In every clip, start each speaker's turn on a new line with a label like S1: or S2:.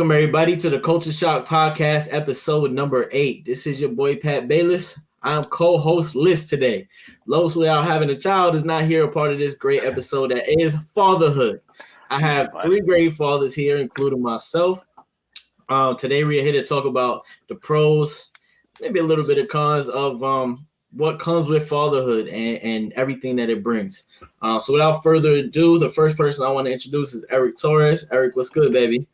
S1: Welcome, everybody, to the Culture Shock Podcast, episode number 8. This is your boy, Pat Bayless. I'm co-host Liz today. Lois, without having a child, is not here, a part of this great episode that is Fatherhood. I have 3 great fathers here, including myself. Today, we're here to talk about the pros, maybe a little bit of cons of what comes with fatherhood and everything that it brings. So without further ado, the first person I want to introduce is Eric Torres. Eric, what's good, baby?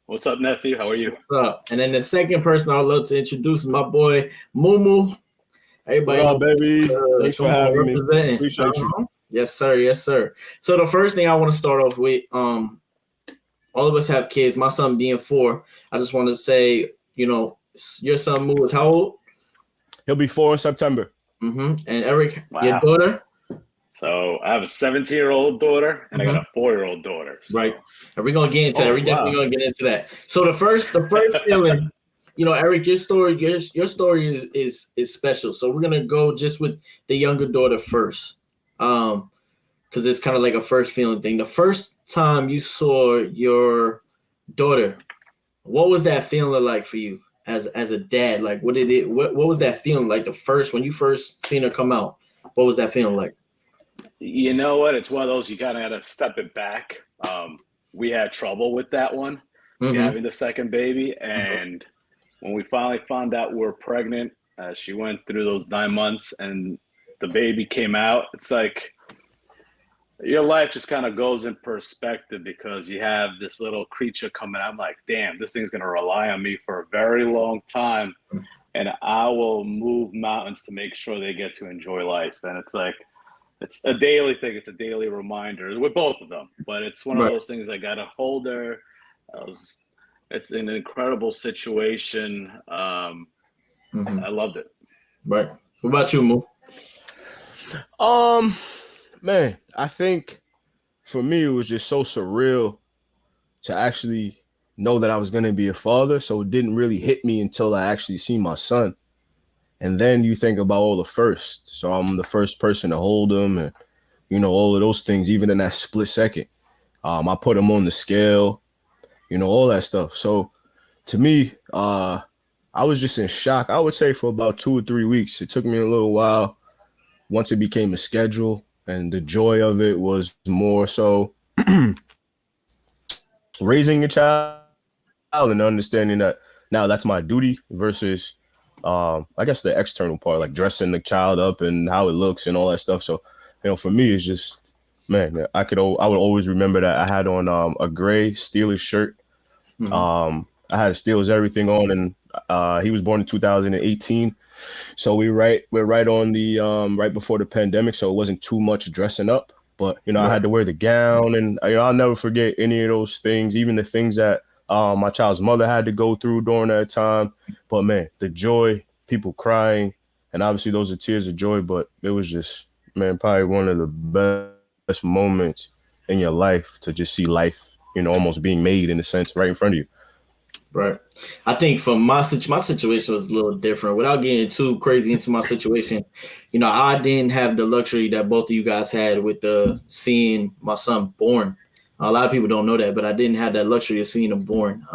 S2: What's up, nephew? How are you?
S1: What's up? And then the second person I'd love to introduce is my boy, Mumu.
S3: Everybody, what up, baby? Thanks for having me. Appreciate you.
S1: Yes, sir. Yes, sir. So the first thing I want to start off with, all of us have kids. My son being 4, I just want to say, your son Mu is how old?
S3: He'll be 4 in September.
S1: And Eric, your daughter?
S2: So I have a 17-year-old daughter and I got a 4-year-old daughter. So.
S1: Right. And we're gonna get into that. We're definitely gonna get into that. So the first feeling, Eric, your story is special. So we're gonna go just with the younger daughter first. Because it's kind of like a first feeling thing. The first time you saw your daughter, what was that feeling like for you as a dad? Like what was that feeling like when you first seen her come out? What was that feeling like?
S2: You know what? It's one of those you kind of got to step it back. We had trouble with that one, having the second baby. And when we finally found out we were pregnant, she went through those 9 months and the baby came out. It's like your life just kind of goes in perspective because you have this little creature coming out. I'm like, damn, this thing's going to rely on me for a very long time. And I will move mountains to make sure they get to enjoy life. And it's like, it's a daily thing. It's a daily reminder with both of them. But it's one of those things I got to hold her. It's an incredible situation. I loved it.
S1: Right. What about you, Mo?
S3: Man, I think for me, it was just so surreal to actually know that I was going to be a father. So it didn't really hit me until I actually seen my son. And then you think about all the first. So I'm the first person to hold him and, all of those things, even in that split second. I put him on the scale, all that stuff. So to me, I was just in shock. I would say for about 2 or 3 weeks. It took me a little while once it became a schedule. And the joy of it was more so raising a child and understanding that now that's my duty versus I guess the external part, like dressing the child up and how it looks and all that stuff. So, for me, it's just, man, I would always remember that I had on a gray Steelers shirt. I had Steelers everything on, and he was born in 2018. So we're right on the right before the pandemic. So it wasn't too much dressing up, but I had to wear the gown, and I'll never forget any of those things, even the things that my child's mother had to go through during that time. But man, the joy, people crying, and obviously those are tears of joy, but it was just, man, probably one of the best moments in your life to just see life, almost being made in a sense right in front of you.
S1: Right. I think for my situation was a little different. Without getting too crazy into my situation, I didn't have the luxury that both of you guys had with seeing my son born. A lot of people don't know that, but I didn't have that luxury of seeing him born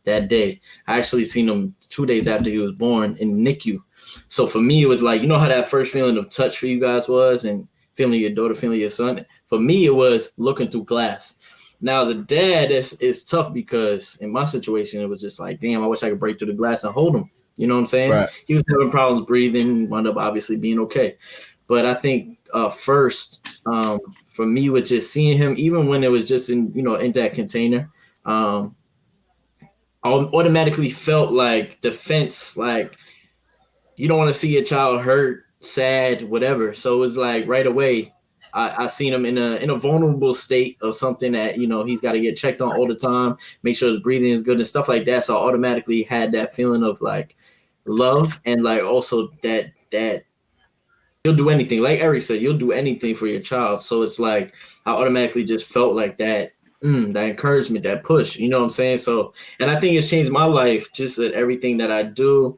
S1: that day. I actually seen him 2 days after he was born in NICU. So for me, it was like, how that first feeling of touch for you guys was and feeling your daughter, feeling your son. For me, it was looking through glass. Now, as a dad, it's tough because in my situation, it was just like, damn, I wish I could break through the glass and hold him. You know what I'm saying?
S3: Right.
S1: He was having problems breathing, wound up obviously being okay. But I think first, for me, was just seeing him, even when it was just in that container, I automatically felt like defense, like you don't want to see your child hurt, sad, whatever. So it was like right away, I seen him in a vulnerable state of something that, he's got to get checked on all the time, make sure his breathing is good and stuff like that. So I automatically had that feeling of like love and like also that you'll do anything. Like Eric said, you'll do anything for your child. So it's like I automatically just felt like that encouragement, that push, you know what I'm saying? So, and I think it's changed my life just at everything that I do.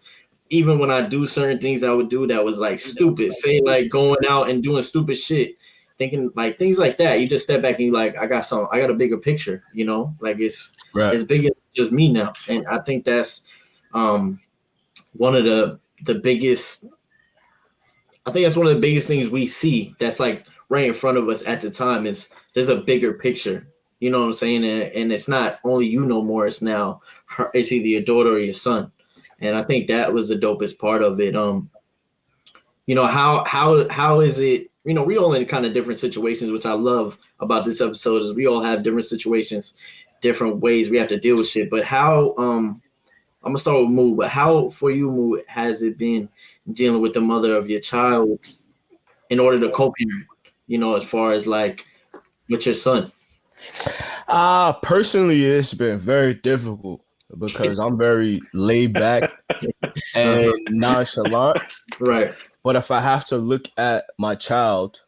S1: Even when I do certain things I would do that was like stupid, say like going out and doing stupid shit. thinking like things like that. You just step back and you like, I got a bigger picture, like it's bigger than just me now. And I think that's one of the biggest. I think that's one of the biggest things we see that's like right in front of us at the time is there's a bigger picture. You know what I'm saying? And it's not only no more. It's now it's either your daughter or your son. And I think that was the dopest part of it. How is it? We all in kind of different situations, which I love about this episode is we all have different situations, different ways we have to deal with shit. But how I'm gonna start with Moo, but how for you, Moo, has it been dealing with the mother of your child in order to co-parent, as far as like with your son?
S3: Personally, it's been very difficult because I'm very laid back and nonchalant.
S1: Right.
S3: But if I have to look at my child,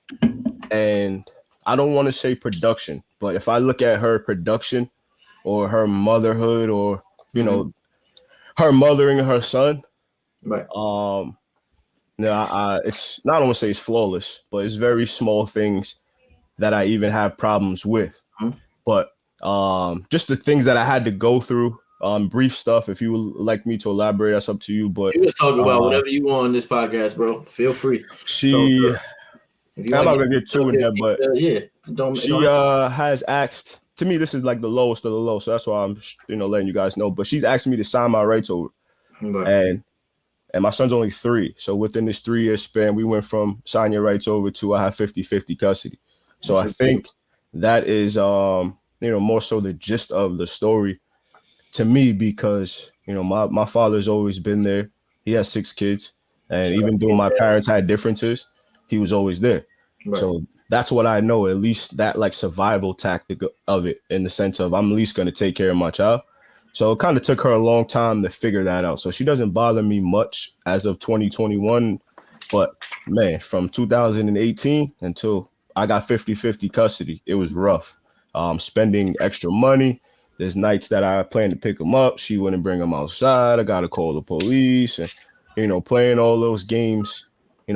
S3: and I don't want to say production, but if I look at her production or her motherhood or, her mothering her son,
S1: right.
S3: It's not, I don't want to say it's flawless, but it's very small things that I even have problems with.
S1: Mm-hmm.
S3: But just the things that I had to go through, brief stuff. If you would like me to elaborate, that's up to you. But
S1: you can talk about whatever you want on this podcast, bro. Feel free.
S3: I'm not gonna get too in depth, but she has asked. To me, this is like the lowest of the low, so that's why I'm letting you guys know. But she's asked me to sign my rights over, right. And my son's only 3, so within this 3-year span, we went from sign your rights over to I have 50-50 custody. So I think that is more so the gist of the story to me because my father's always been there. He has 6 kids, and even though my parents had differences, he was always there. Right. So that's what I know, at least that like survival tactic of it, in the sense of I'm at least going to take care of my child. So it kind of took her a long time to figure that out. So she doesn't bother me much as of 2021. But man, from 2018 until I got 50-50 custody, it was rough. Spending extra money. There's nights that I planned to pick him up. She wouldn't bring him outside. I got to call the police and, playing all those games,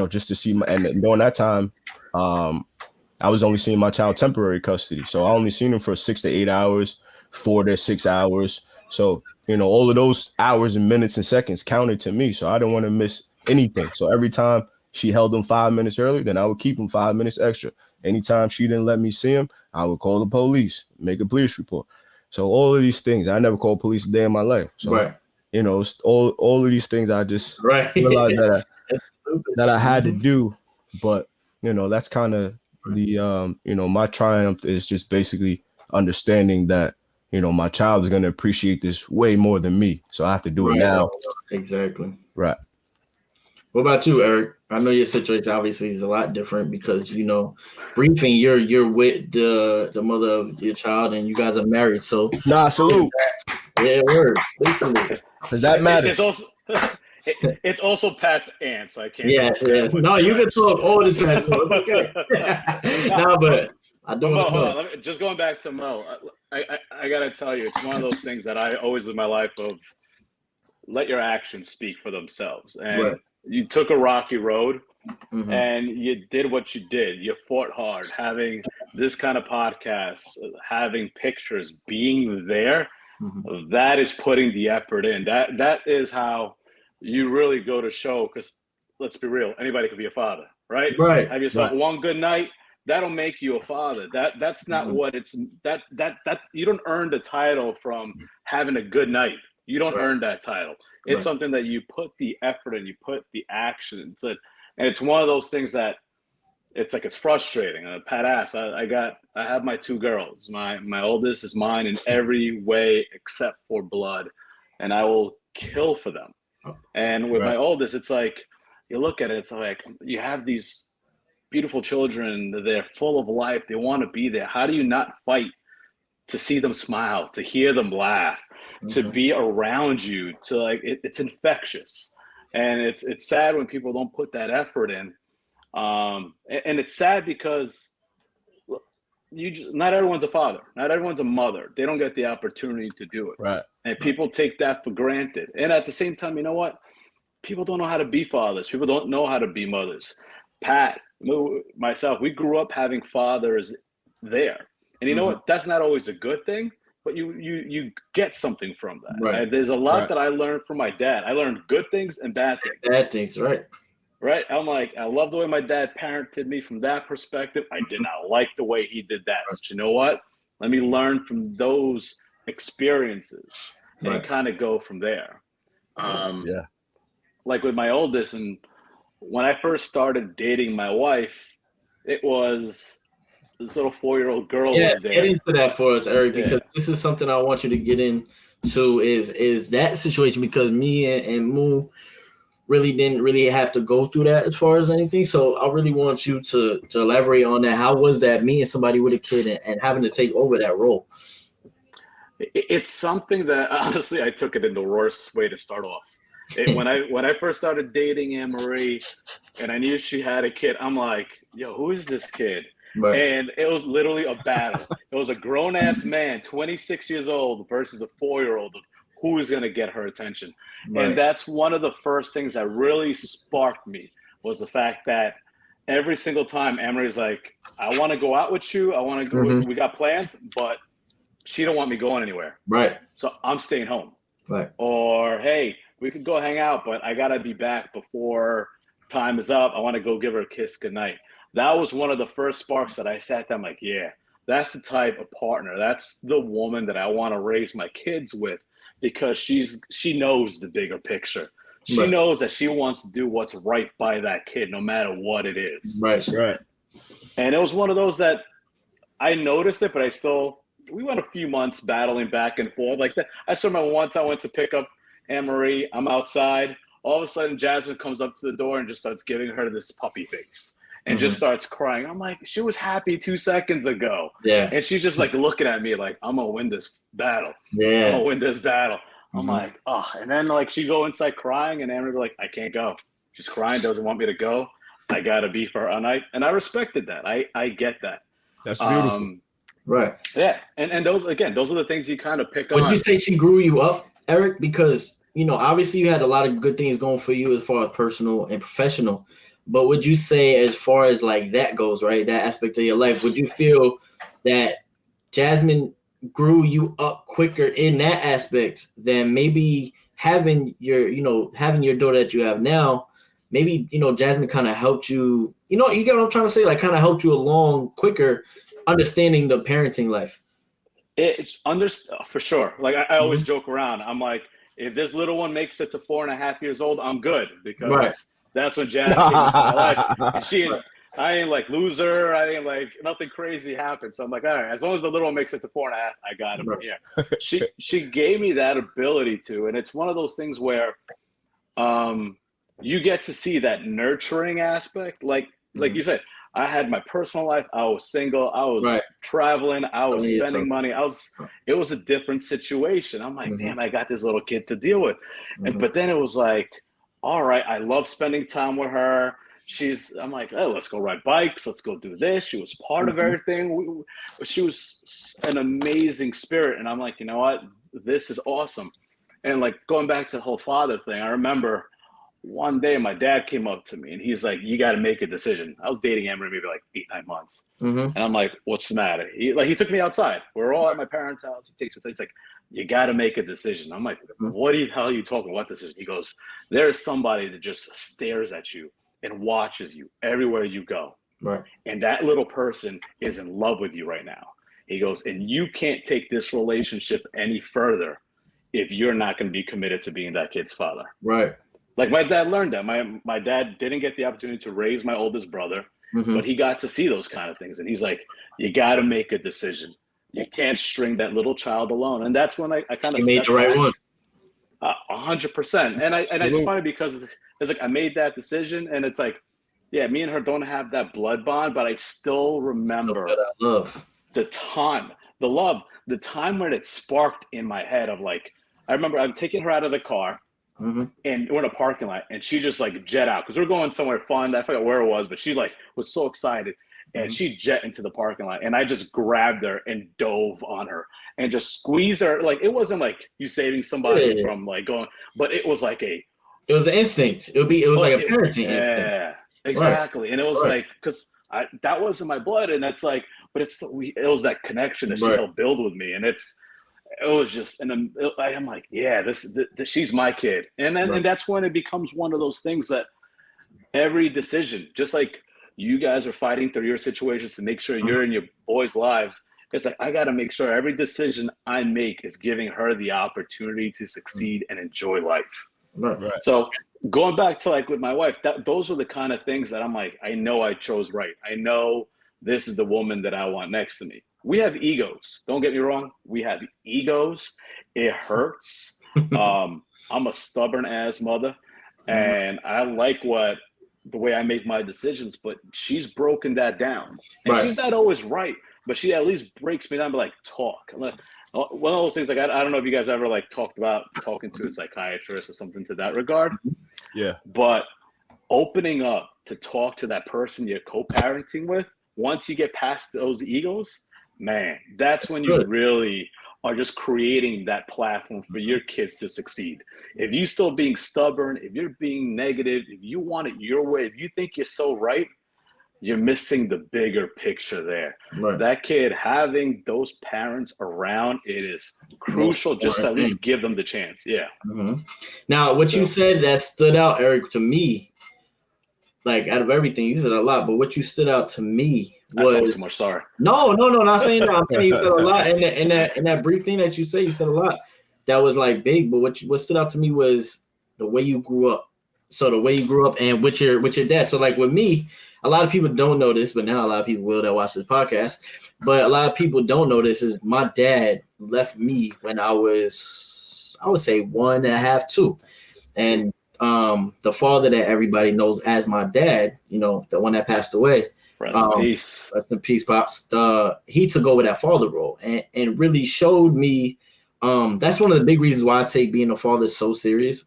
S3: just to see and during that time, I was only seeing my child temporary custody. So I only seen him for 6 to 8 hours, 4 to 6 hours. So, all of those hours and minutes and seconds counted to me. So I didn't want to miss anything. So every time she held him 5 minutes early, then I would keep him 5 minutes extra. Anytime she didn't let me see him, I would call the police, make a police report. So all of these things, I never called police a day in my life. So,
S1: right.
S3: It's all of these things I just realized that I had to do. But, that's kind of the, my triumph is just basically understanding that, my child is going to appreciate this way more than me. So I have to do it now.
S1: Exactly.
S3: Right.
S1: What about you, Eric? I know your situation obviously is a lot different because, briefing, you're with the mother of your child and you guys are married. So
S3: salute.
S1: Yeah, word. Because
S3: that matters.
S2: It's also Pat's aunt, so I can't.
S1: Yes. No, you can talk all this time. It's okay. No, but I don't know.
S2: Hold on. Just going back to Mo, I gotta tell you, it's one of those things that I always live my life of. Let your actions speak for themselves, and you took a rocky road, and you did what you did. You fought hard, having this kind of podcast, having pictures, being there. That is putting the effort in. That is how you really go to show. Because let's be real, anybody could be a father, right?
S1: Right.
S2: Have yourself one good night. That'll make you a father. That's not what it's. That you don't earn the title from having a good night. You don't earn that title. It's something that you put the effort in, you put the action into, and it's one of those things that it's frustrating. Pat asked, I have my 2 girls. My oldest is mine in every way except for blood, and I will kill for them. And with my oldest, it's like you look at it, it's like you have these beautiful children. They're full of life. They want to be there. How do you not fight to see them smile, to hear them laugh, to be around you? To it's infectious, and it's sad when people don't put that effort in. And it's sad because not everyone's a father, not everyone's a mother. They don't get the opportunity to do it,
S3: right?
S2: And people take that for granted. And at the same time, you know what? People don't know how to be fathers. People don't know how to be mothers. Pat, myself, we grew up having fathers there. And you know what? That's not always a good thing, but you get something from that.
S1: Right.
S2: There's a lot that I learned from my dad. I learned good things and bad things.
S1: Bad things, right.
S2: Right. I'm like, I love the way my dad parented me from that perspective. I did not like the way he did that. So you know what? Let me learn from those experiences and kind of go from there. Like with my oldest, and when I first started dating my wife, it was this little 4-year-old girl was there.
S1: Get into that for us, Eric, because this is something I want you to get into is that situation, because me and Moo really didn't have to go through that as far as anything. So I really want you to elaborate on that. How was that, me and somebody with a kid and having to take over that role?
S2: It's something that honestly I took it in the worst way to start off. When I first started dating Anne Marie and I knew she had a kid, I'm like, yo, who is this kid? Right. And it was literally a battle. It was a grown-ass man, 26 years old, versus a 4-year-old of who is going to get her attention. Right. And that's one of the first things that really sparked me, was the fact that every single time Emery's like, I want to go out with you. I want to go. We got plans, but she don't want me going anywhere.
S1: Right.
S2: So I'm staying home.
S1: Right.
S2: Or, hey, we could go hang out, but I got to be back before time is up. I want to go give her a kiss goodnight. That was one of the first sparks that I sat down like, yeah, that's the type of partner. That's the woman that I want to raise my kids with, because she knows the bigger picture. She knows that she wants to do what's right by that kid, no matter what it is.
S1: Right.
S2: And it was one of those that I noticed it, but we went a few months battling back and forth like that. I remember once I went to pick up Anne Marie. I'm outside. All of a sudden, Jasmine comes up to the door and just starts giving her this puppy face and just starts crying. I'm like, she was happy 2 seconds ago. Yeah. And she's just like looking at me like, I'm going to win this battle. Yeah. I'm going to win this battle. I'm like, oh. And then like she go inside crying and Anne Marie be like, I can't go. She's crying, doesn't want me to go. I got to be for her all night. And I respected that. I get that.
S3: That's beautiful.
S1: Right.
S2: Yeah. And those are the things you kind of pick
S1: on.
S2: Would
S1: you say she grew you up, Eric? Because, obviously you had a lot of good things going for you as far as personal and professional. But would you say, as far as like that goes, right, that aspect of your life, would you feel that Jasmine grew you up quicker in that aspect than maybe having your daughter that you have now? Maybe, Jasmine kind of helped you, you get what I'm trying to say? Like kind of helped you along quicker, understanding the parenting life.
S2: It's for sure. Like I always joke around. I'm like, if this little one makes it to 4.5 years old, I'm good, because that's when Jazz came into my life. And I ain't like loser. I ain't like nothing crazy happened. So I'm like, all right, as long as the little one makes it to 4.5, I got him. Yeah. She gave me that ability to, and it's one of those things where you get to see that nurturing aspect. Like you said, I had my personal life. I was single. I was traveling. I was spending money. It was a different situation. I'm like, damn, I got this little kid to deal with. But then it was like, all right, I love spending time with her. I'm like, oh, let's go ride bikes. Let's go do this. She was part of everything. She was an amazing spirit. And I'm like, you know what? This is awesome. And like going back to the whole father thing, I remember one day my dad came up to me and he's like, you got to make a decision. I was dating Amber maybe like 8-9 months. And I'm like, what's the matter? He took me outside. We're all at my parents' house. He takes me. He's like, you got to make a decision. I'm like, what the hell are you talking? What decision? He goes, there's somebody that just stares at you and watches you everywhere you go. Right. And that little person is in love with you right now. He goes, and you can't take this relationship any further if you're not going to be committed to being that kid's father.
S1: Right.
S2: Like my dad learned that. My dad didn't get the opportunity to raise my oldest brother, but he got to see those kind of things. And he's like, you got to make a decision. You can't string that little child alone. And that's when I kind of
S1: made the right one.
S2: 100%. And it's funny because it's like I made that decision, and it's like, yeah, me and her don't have that blood bond, but I still remember the time when it sparked in my head of like, I remember I'm taking her out of the car. And we're in a parking lot, and she just like jet out because we're going somewhere fun. I forgot where it was, but she like was so excited, and she jet into the parking lot, and I just grabbed her and dove on her and just squeezed her. Like it wasn't like you saving somebody from like going, but it was like it
S1: was an instinct. It was like a parenting instinct.
S2: Yeah, Exactly.
S1: Right.
S2: And it was
S1: Right.
S2: like, because that was in my blood. And that's like, but it was that connection that she
S1: Right.
S2: helped build with me. And it was just, and I'm like, yeah, this she's my kid. And that's when it becomes one of those things that every decision, just like you guys are fighting through your situations to make sure you're in your boys' lives, it's like I got to make sure every decision I make is giving her the opportunity to succeed and enjoy life.
S1: Right.
S3: Right.
S2: So going back to like with my wife, those are the kind of things that I'm like, I know I chose right. I know this is the woman that I want next to me. We have egos. Don't get me wrong. We have egos. It hurts. I'm a stubborn ass mother, and I like the way I make my decisions, but she's broken that down. And
S1: Right.
S2: she's not always right, but she at least breaks me down, but like talk. One of those things, like, I don't know if you guys ever like talked about talking to a psychiatrist or something to that regard.
S3: Yeah.
S2: But opening up to talk to that person you're co-parenting with, once you get past those egos, man, that's when you really are just creating that platform for your kids to succeed. If you still being stubborn, if you're being negative, if you want it your way, if you think you're so right, you're missing the bigger picture there.
S1: Right.
S2: That kid having those parents around, it is crucial just to at least give them the chance. Yeah.
S1: Mm-hmm. Now, what you said that stood out, Eric, to me, like out of everything, you said a lot, but what you stood out to me was
S2: I talk too much. Sorry.
S1: No, not saying that. I'm saying you said a lot, and that brief thing that you said a lot. That was like big, but what stood out to me was the way you grew up. So the way you grew up and with your dad. So like with me, a lot of people don't know this, but now a lot of people will that watch this podcast. But a lot of people don't know this is my dad left me when I was, I would say 1.5, 2, and the father that everybody knows as my dad, you know, the one that passed away.
S2: Rest in peace.
S1: Rest in peace, Pops. He took over that father role and really showed me. That's one of the big reasons why I take being a father so serious.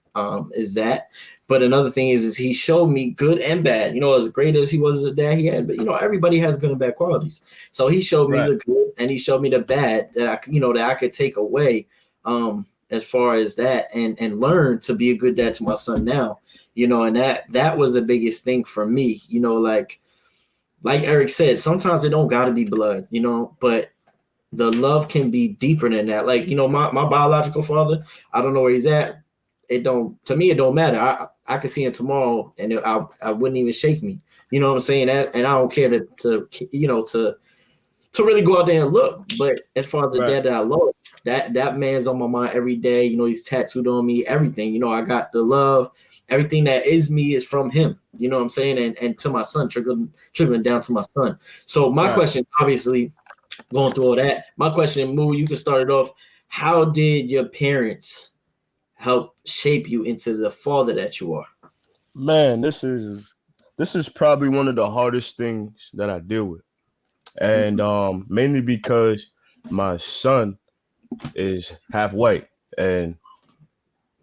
S1: Is that. But another thing is he showed me good and bad. You know, as great as he was as a dad, he had. But you know, everybody has good and bad qualities. So he showed me the good and he showed me the bad that I could take away. As far as that and learn to be a good dad to my son now. You know, and that was the biggest thing for me. You know, like Eric said, sometimes it don't gotta be blood, you know, but the love can be deeper than that. Like, you know, my biological father, I don't know where he's at. It don't matter. I could see him tomorrow and I wouldn't even shake me. You know what I'm saying? And I don't care to really go out there and look. But as far as the dad that I lost, that man's on my mind every day. You know, he's tattooed on me, everything. You know, I got the love. Everything that is me is from him. You know what I'm saying? And to my son, trickling down to my son. So my question, obviously, going through all that, my question, Moo, you can start it off. How did your parents help shape you into the father that you are?
S3: Man, this is probably one of the hardest things that I deal with. And mainly because my son is half white, and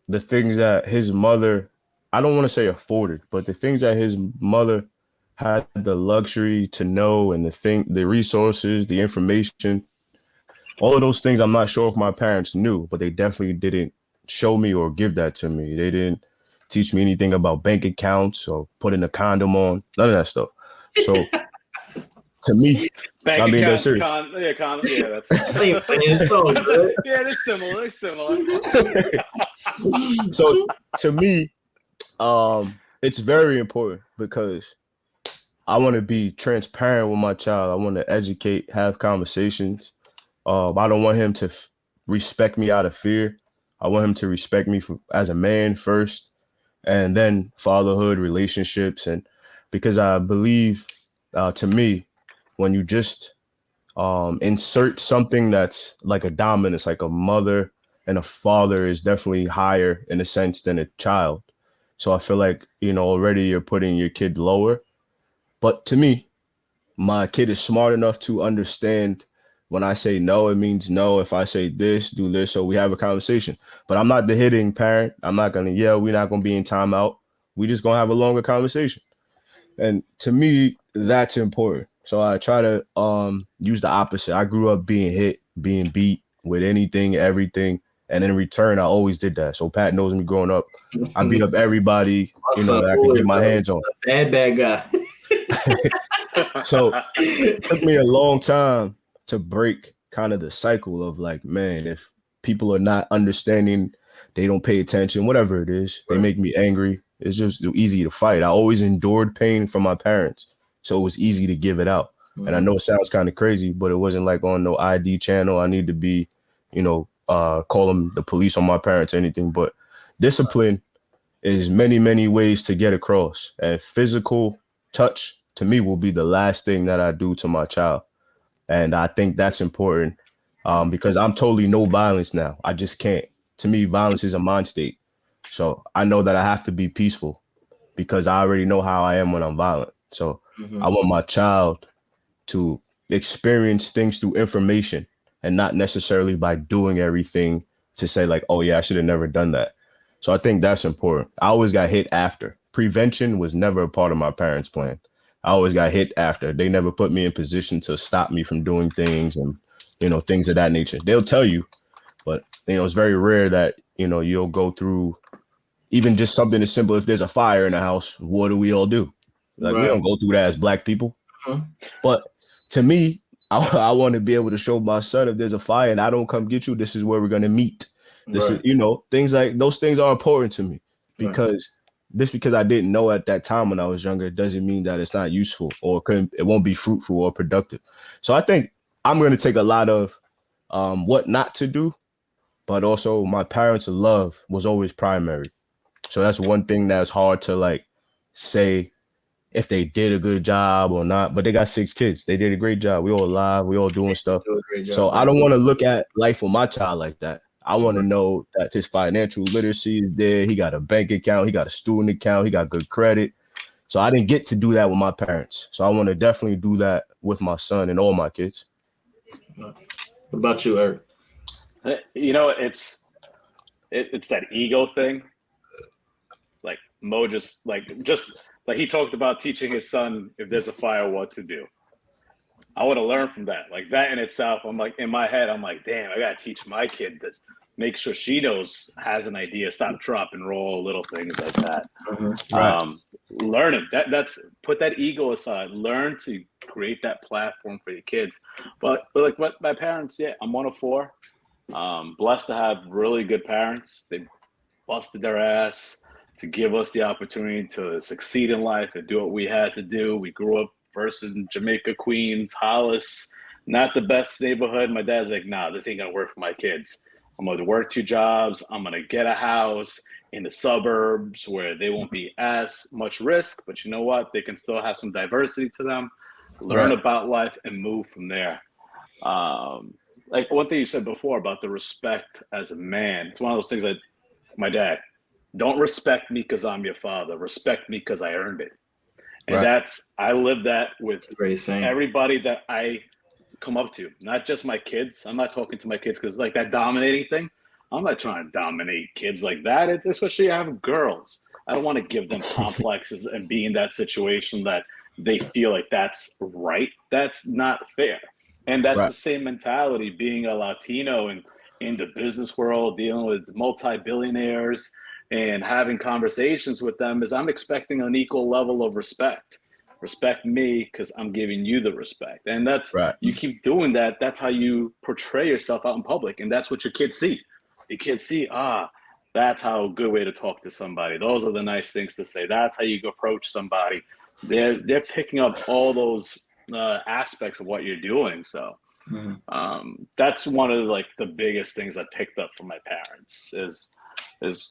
S3: the things that his mother, I don't want to say afforded, but the things that his mother had the luxury to know, and the resources, the information, all of those things, I'm not sure if my parents knew, but they definitely didn't show me or give that to me. They didn't teach me anything about bank accounts or putting a condom on, none of that stuff. So to me,
S2: bank
S3: I mean,
S2: accounts,
S3: that's serious.
S2: That's
S1: same thing. So good.
S2: Yeah, they're similar.
S3: So to me, it's very important because I want to be transparent with my child. I want to educate, have conversations. I don't want him to respect me out of fear. I want him to respect me as a man first, and then fatherhood, relationships, and because I believe, to me, when you just insert something that's like a dominance, like a mother and a father is definitely higher in a sense than a child. So I feel like, already you're putting your kid lower. But to me, my kid is smart enough to understand when I say no, it means no. If I say this, do this. So we have a conversation. But I'm not the hitting parent. I'm not going to yell. We're not going to be in timeout. We just going to have a longer conversation. And to me, that's important. So I try to use the opposite. I grew up being hit, being beat with anything, everything. And in return, I always did that. So Pat knows me growing up. I beat up everybody, that I could get my hands on.
S1: Bad guy.
S3: So it took me a long time to break kind of the cycle of like, man, if people are not understanding, they don't pay attention, whatever it is, they make me angry. It's just easy to fight. I always endured pain from my parents, so it was easy to give it out. And I know it sounds kind of crazy, but it wasn't like on no ID channel. I need to be, call them the police on my parents or anything. But discipline is many, many ways to get across. And physical touch, to me, will be the last thing that I do to my child. And I think that's important because I'm totally no violence now. I just can't. To me, violence is a mind state. So I know that I have to be peaceful because I already know how I am when I'm violent. So I want my child to experience things through information and not necessarily by doing everything to say like, oh yeah, I should have never done that. So I think that's important. I always got hit after. Prevention was never a part of my parents' plan. I always got hit after. They never put me in position to stop me from doing things and, things of that nature. They'll tell you, but, it's very rare that, you'll go through even just something as simple. If there's a fire in the house, what do we all do? Like, we don't go through that as Black people. But to me, I want to be able to show my son if there's a fire and I don't come get you, this is where we're going to meet. This is, things like those things are important to me because just because I didn't know at that time when I was younger doesn't mean that it's not useful or it won't be fruitful or productive. So I think I'm going to take a lot of what not to do, but also my parents' love was always primary. So that's one thing that's hard to like say if they did a good job or not, but they got 6 kids. They did a great job. We all alive. We all doing stuff. So I don't want to look at life with my child like that. I want to know that his financial literacy is there. He got a bank account. He got a student account. He got good credit. So I didn't get to do that with my parents. So I want to definitely do that with my son and all my kids.
S1: What about you, Eric?
S2: It's that ego thing. Like Mo just like he talked about teaching his son if there's a fire, what to do. I want to learn from that. Like that in itself, I'm like in my head, I'm like, damn, I gotta teach my kid this. Make sure she has an idea. Stop, drop, and roll, little things like that. Learn it. That's put that ego aside. Learn to create that platform for your kids. But like what my parents, I'm one of 4. Blessed to have really good parents. They busted their ass to give us the opportunity to succeed in life and do what we had to do. We grew up first in Jamaica, Queens, Hollis, not the best neighborhood. My dad's like, nah, this ain't gonna work for my kids. I'm gonna work 2 jobs. I'm gonna get a house in the suburbs where they won't be as much risk, but you know what? They can still have some diversity to them, learn about life and move from there. Like one thing you said before about the respect as a man, it's one of those things that my dad, don't respect me because I'm your father. Respect me because I earned it. And I live that with everybody that I come up to, not just my kids. I'm not talking to my kids because like that dominating thing, I'm not trying to dominate kids like that. It's especially I have girls. I don't want to give them complexes and be in that situation that they feel like that's right. That's not fair. And that's the same mentality being a Latino and in the business world, dealing with multi-billionaires and having conversations with them is I'm expecting an equal level of respect. Respect me because I'm giving you the respect. And that's, you keep doing that. That's how you portray yourself out in public. And that's what your kids see. Your kids see, that's how a good way to talk to somebody. Those are the nice things to say. That's how you approach somebody. They're picking up all those aspects of what you're doing. So that's one of like the biggest things I picked up from my parents is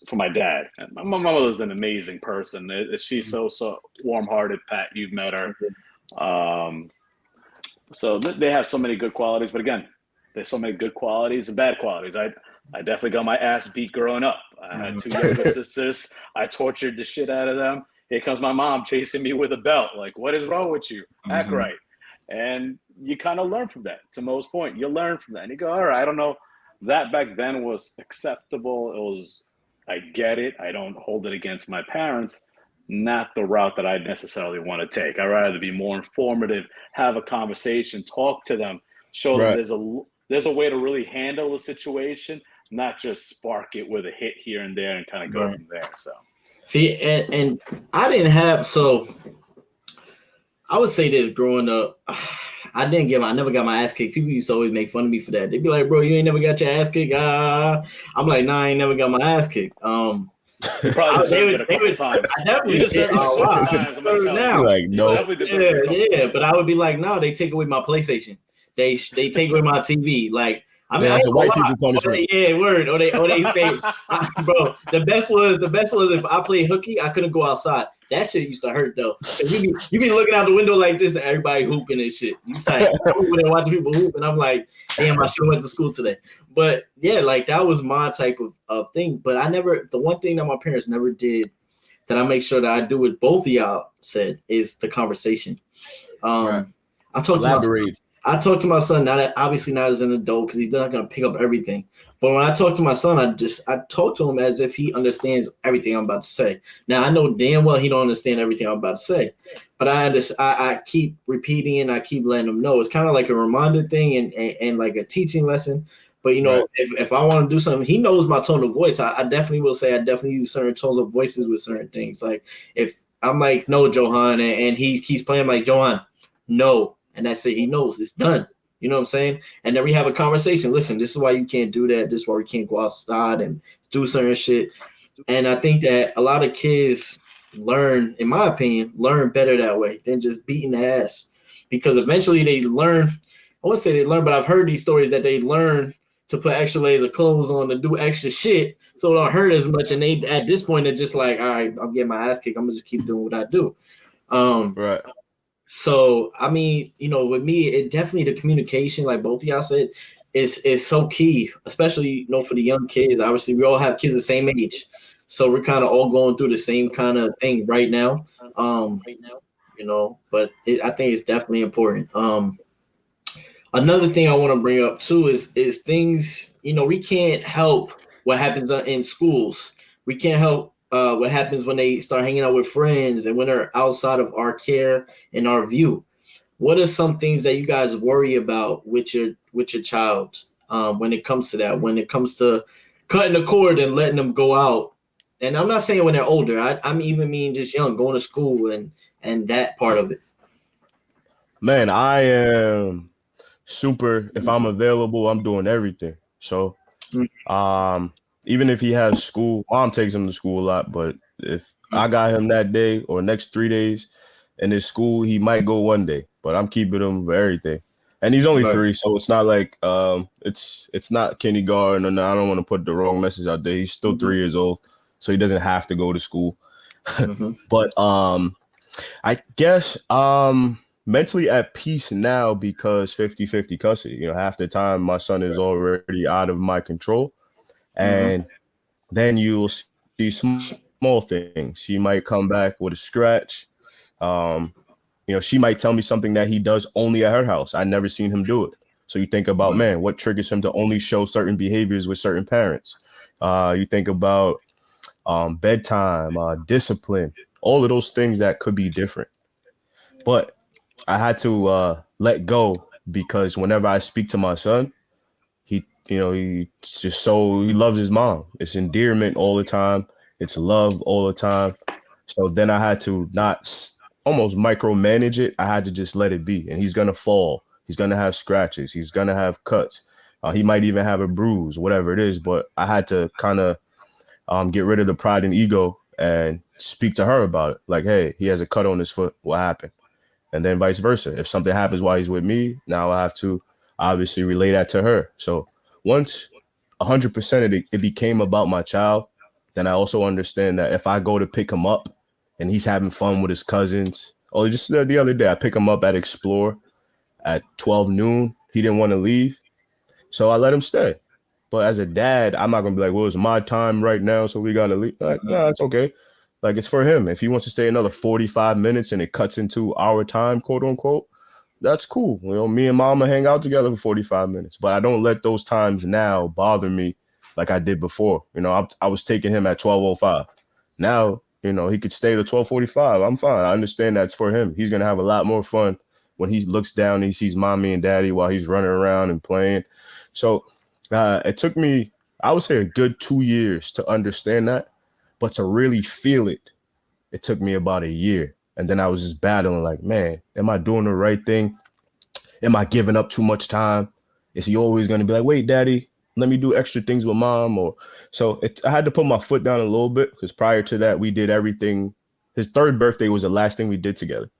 S2: for my dad. And my mother's an amazing person. She's so warm-hearted. Pat, you've met her. So they have so many good qualities. But again, there's so many good qualities and bad qualities. I definitely got my ass beat growing up. I had 2 younger sisters. I tortured the shit out of them. Here comes my mom chasing me with a belt. Like, what is wrong with you? Act right. And you kind of learn from that. To Mo's point, you learn from that. And you go, all right, I don't know. That back then was acceptable. I get it. I don't hold it against my parents. Not the route that I necessarily want to take. I'd rather be more informative, have a conversation, talk to them, show them there's a way to really handle a situation not just spark it with a hit here and there and kind of go from there. So
S1: see, and I didn't have so. I would say this growing up, I never got my ass kicked. People used to always make fun of me for that. They'd be like, bro, you ain't never got your ass kicked. I'm like, nah, I ain't never got my ass kicked.
S2: You probably deserved it a couple times.
S1: I definitely did a lot. Now,
S3: like, no.
S1: Yeah, but I would be like, no, they take away my PlayStation. They take away my TV. Like, I mean,
S3: that's a white people punishment.
S1: Word. Or they say, bro. The best was if I played hooky, I couldn't go outside. That shit used to hurt though. You be looking out the window like this, and everybody hooping and shit. You tight. I'm over there watching people hoop, and I'm like, damn, I should have went to school today. But yeah, like that was my type of thing. But the one thing that my parents never did that I make sure that I do what both of y'all said is the conversation.
S3: Right.
S1: I talk to my son, not as an adult, because he's not going to pick up everything. But when I talk to my son, I talk to him as if he understands everything I'm about to say. Now, I know damn well he don't understand everything I'm about to say, but I keep repeating and I keep letting him know. It's kind of like a reminder thing and like a teaching lesson. But,
S3: right.
S1: if I want to do something, he knows my tone of voice. I definitely will say I definitely use certain tones of voices with certain things. Like if I'm like, no, Johan, and he keeps playing like, Johan, no. And that's it. He knows it's done. You know what I'm saying? And then we have a conversation. Listen, this is why you can't do that. This is why we can't go outside and do certain shit. And I think that a lot of kids learn, in my opinion, better that way than just beating the ass. Because eventually they learn. I wouldn't say they learn, but I've heard these stories that they learn to put extra layers of clothes on to do extra shit so it don't hurt as much. And they at this point they're just like, all right, I'm getting my ass kicked. I'm gonna just keep doing what I do.
S3: Right.
S1: So, I mean, with me, it definitely the communication, like both of y'all said, is so key, especially, for the young kids. Obviously, we all have kids the same age. So we're kind of all going through the same kind of thing right now. But I think it's definitely important. Another thing I want to bring up too is things, we can't help what happens in schools. We can't help what happens when they start hanging out with friends and when they're outside of our care and our view. What are some things that you guys worry about with your child when it comes to that? When it comes to cutting the cord and letting them go out? And I'm not saying when they're older. I'm even mean just young, going to school and that part of it.
S3: Man, I am super. If I'm available, I'm doing everything. So, even if he has school, mom takes him to school a lot. But if I got him that day or next 3 days in his school, he might go one day. But I'm keeping him for everything. And he's only 3, so it's not like it's not kindergarten. And I don't want to put the wrong message out there. He's still 3 years old, so he doesn't have to go to school. But I guess mentally at peace now because 50-50 custody. Half the time my son is already out of my control. And then you'll see small things. He might come back with a scratch. She might tell me something that he does only at her house. I never seen him do it. So you think about, man, what triggers him to only show certain behaviors with certain parents? You think about bedtime, discipline, all of those things that could be different. But I had to let go because whenever I speak to my son, he loves his mom. It's endearment all the time. It's love all the time. So then I had to not almost micromanage it. I had to just let it be. And he's going to fall. He's going to have scratches. He's going to have cuts. He might even have a bruise, whatever it is. But I had to kind of get rid of the pride and ego and speak to her about it. Like, hey, he has a cut on his foot. What happened? And then vice versa. If something happens while he's with me, now I have to obviously relay that to her. So once 100% of it became about my child, then I also understand that if I go to pick him up and he's having fun with his cousins, or just the other day, I pick him up at Explore at 12 noon. He didn't want to leave. So I let him stay. But as a dad, I'm not going to be like, well, it's my time right now, so we got to leave. Like, no, it's okay. Like, it's for him. If he wants to stay another 45 minutes and it cuts into our time, quote unquote, that's cool. Me and mama hang out together for 45 minutes. But I don't let those times now bother me like I did before. I was taking him at 12:05. Now, he could stay to 12:45. I'm fine. I understand that's for him. He's going to have a lot more fun when he looks down and he sees mommy and daddy while he's running around and playing. So it took me I would say a good 2 years to understand that, but to really feel it, it took me about a year. And then I was just battling like, man, am I doing the right thing? Am I giving up too much time? Is he always going to be like, wait, daddy, let me do extra things with mom? Or so I had to put my foot down a little bit because prior to that, we did everything. His third birthday was the last thing we did together.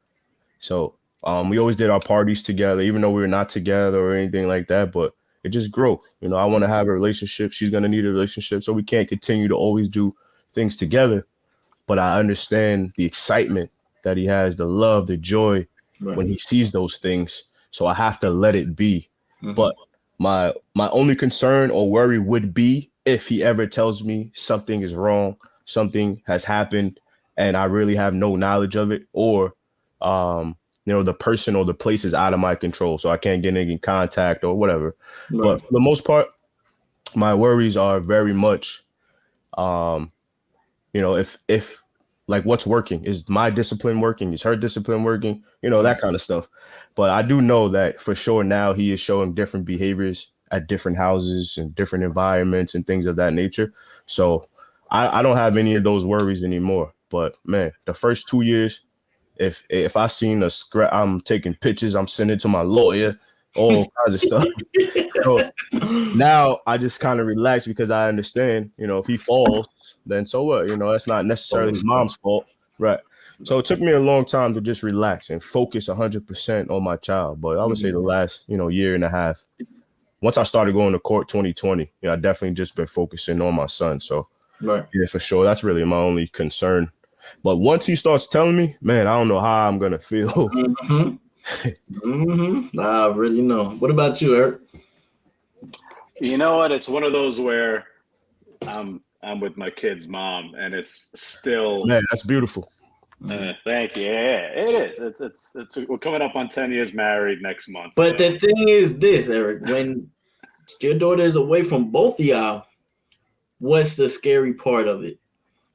S3: So we always did our parties together, even though we were not together or anything like that. But it just growth. You know, I want to have a relationship. She's going to need a relationship. So we can't continue to always do things together. But I understand the excitement that he has, the love, the joy when he sees those things. So I have to let it be. But my only concern or worry would be if he ever tells me something is wrong, something has happened, and I really have no knowledge of it, or the person or the place is out of my control, so I can't get in contact or whatever. But for the most part, my worries are very much if like what's working, is my discipline working, is her discipline working, that kind of stuff. But I do know that for sure now he is showing different behaviors at different houses and different environments and things of that nature. So I don't have any of those worries anymore. But man, the first 2 years, if I seen a scrap, I'm taking pictures, I'm sending to my lawyer, all kinds of stuff. So now I just kind of relax because I understand, if he falls, then so what? That's not necessarily his mom's fault. Right. So it took me a long time to just relax and focus 100% on my child. But I would say the last, year and a half, once I started going to court 2020, I definitely just been focusing on my son. So yeah, for sure. That's really my only concern. But once he starts telling me, man, I don't know how I'm going to feel.
S1: I really know. What about you, Eric?
S2: You know what? It's one of those where I'm with my kid's mom, and it's still.
S3: Man, that's beautiful.
S2: Thank you. Yeah, it is. It's. We're coming up on 10 years married next month.
S1: But the thing is this, Eric, when your daughter is away from both of y'all, what's the scary part of it?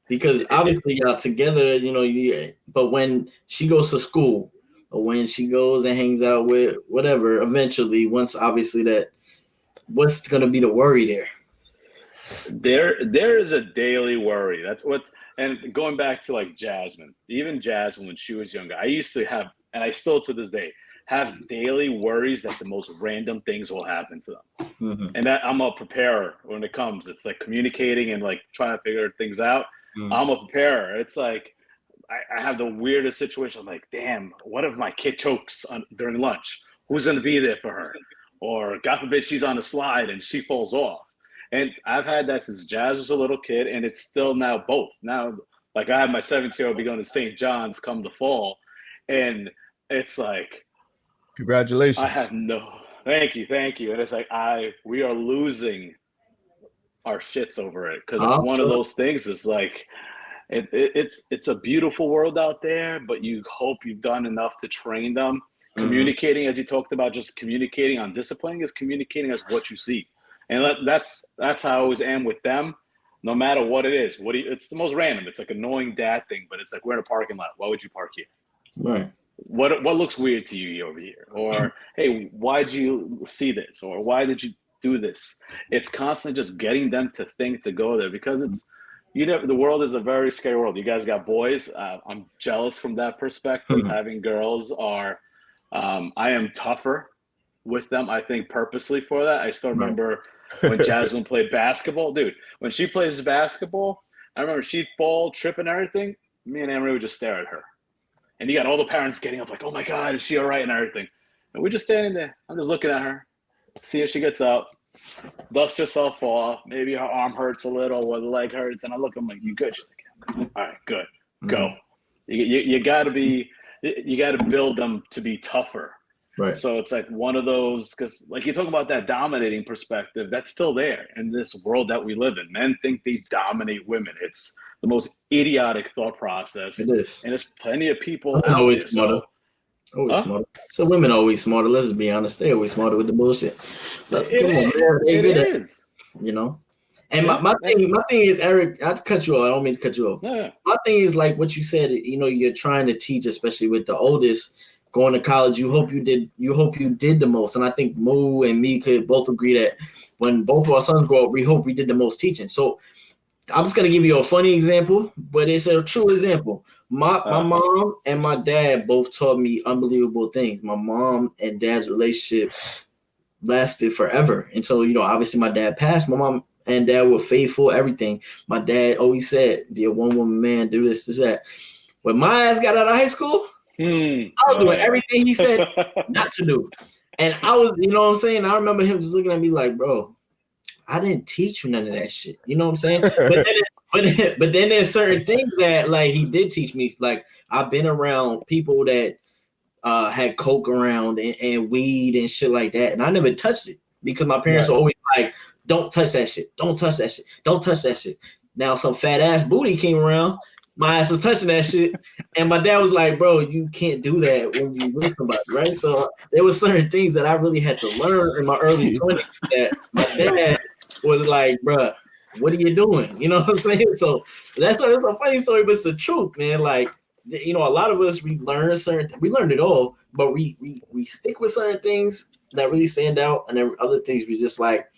S1: Because obviously y'all together, but when she goes to school or when she goes and hangs out with whatever, eventually, once obviously that, what's going to be the worry there?
S2: There is a daily worry. That's what, and going back to like Jasmine, even Jasmine when she was younger, I used to have, and I still to this day have daily worries that the most random things will happen to them. And that I'm a preparer when it comes. It's like communicating and like trying to figure things out. I'm a preparer. It's like I have the weirdest situation. I'm like, damn, what if my kid chokes during lunch? Who's going to be there for her? Or God forbid she's on a slide and she falls off. And I've had that since Jazz was a little kid, and it's still now both. Now, like I have my 17-year-old be going to St. John's come the fall, and it's like,
S3: congratulations.
S2: I have thank you. And it's like we are losing our shits over it because it's one of those things. It's like it's a beautiful world out there, but you hope you've done enough to train them. Communicating, as you talked about, just communicating on disciplining is communicating as what you see. And that's how I always am with them, no matter what it is. It's the most random. It's like an annoying dad thing, but it's like we're in a parking lot. Why would you park here?
S1: Right.
S2: What looks weird to you over here? Or hey, why did you see this? Or why did you do this? It's constantly just getting them to think to go there because it's the world is a very scary world. You guys got boys. I'm jealous from that perspective. Having girls I am tougher with them, I think purposely for that. I still remember when Jasmine played basketball. Dude, when she plays basketball, I remember she'd fall, trip and everything. Me and Anne-Marie would just stare at her. And you got all the parents getting up like, oh my God, is she all right and everything? And we're just standing there. I'm just looking at her, see if she gets up, dust herself off. Maybe her arm hurts a little or the leg hurts. And I look, I'm like, you good? She's like, yeah, all right, good, go. You got to build them to be tougher. Right. So it's like one of those, because like you talk about that dominating perspective, that's still there in this world that we live in. Men think they dominate women. It's the most idiotic thought process. It is. And there's plenty of people out
S1: always
S2: there.
S1: Smarter. Smarter. So women always smarter. Let's just be honest. They always smarter with the bullshit. It is. And my thing is, Eric, not to cut you off. I don't mean to cut you off. My thing is like what you said, you're trying to teach, especially with the oldest, going to college, you hope you did the most. And I think Mo and me could both agree that when both of our sons grow up, we hope we did the most teaching. So I'm just gonna give you a funny example, but it's a true example. My mom and my dad both taught me unbelievable things. My mom and dad's relationship lasted forever until, obviously my dad passed. My mom and dad were faithful, everything. My dad always said, be a one-woman man, do this, that. When my ass got out of high school, I was doing everything he said not to do. And I was, you know what I'm saying? I remember him just looking at me like, bro, I didn't teach you none of that shit. You know what I'm saying? But then there's certain things that like he did teach me. Like I've been around people that had coke around and weed and shit like that, and I never touched it because my parents were always like, "Don't touch that shit. Don't touch that shit. Don't touch that shit." Now some fat ass booty came around, my ass was touching that shit, and my dad was like, "Bro, you can't do that when you with somebody, right?" So there were certain things that I really had to learn in my early 20s that my dad was like, "Bro, what are you doing?" You know what I'm saying? So that's a funny story, but it's the truth, man. Like, a lot of us, we learn it all, but we stick with certain things that really stand out, and then other things we just like,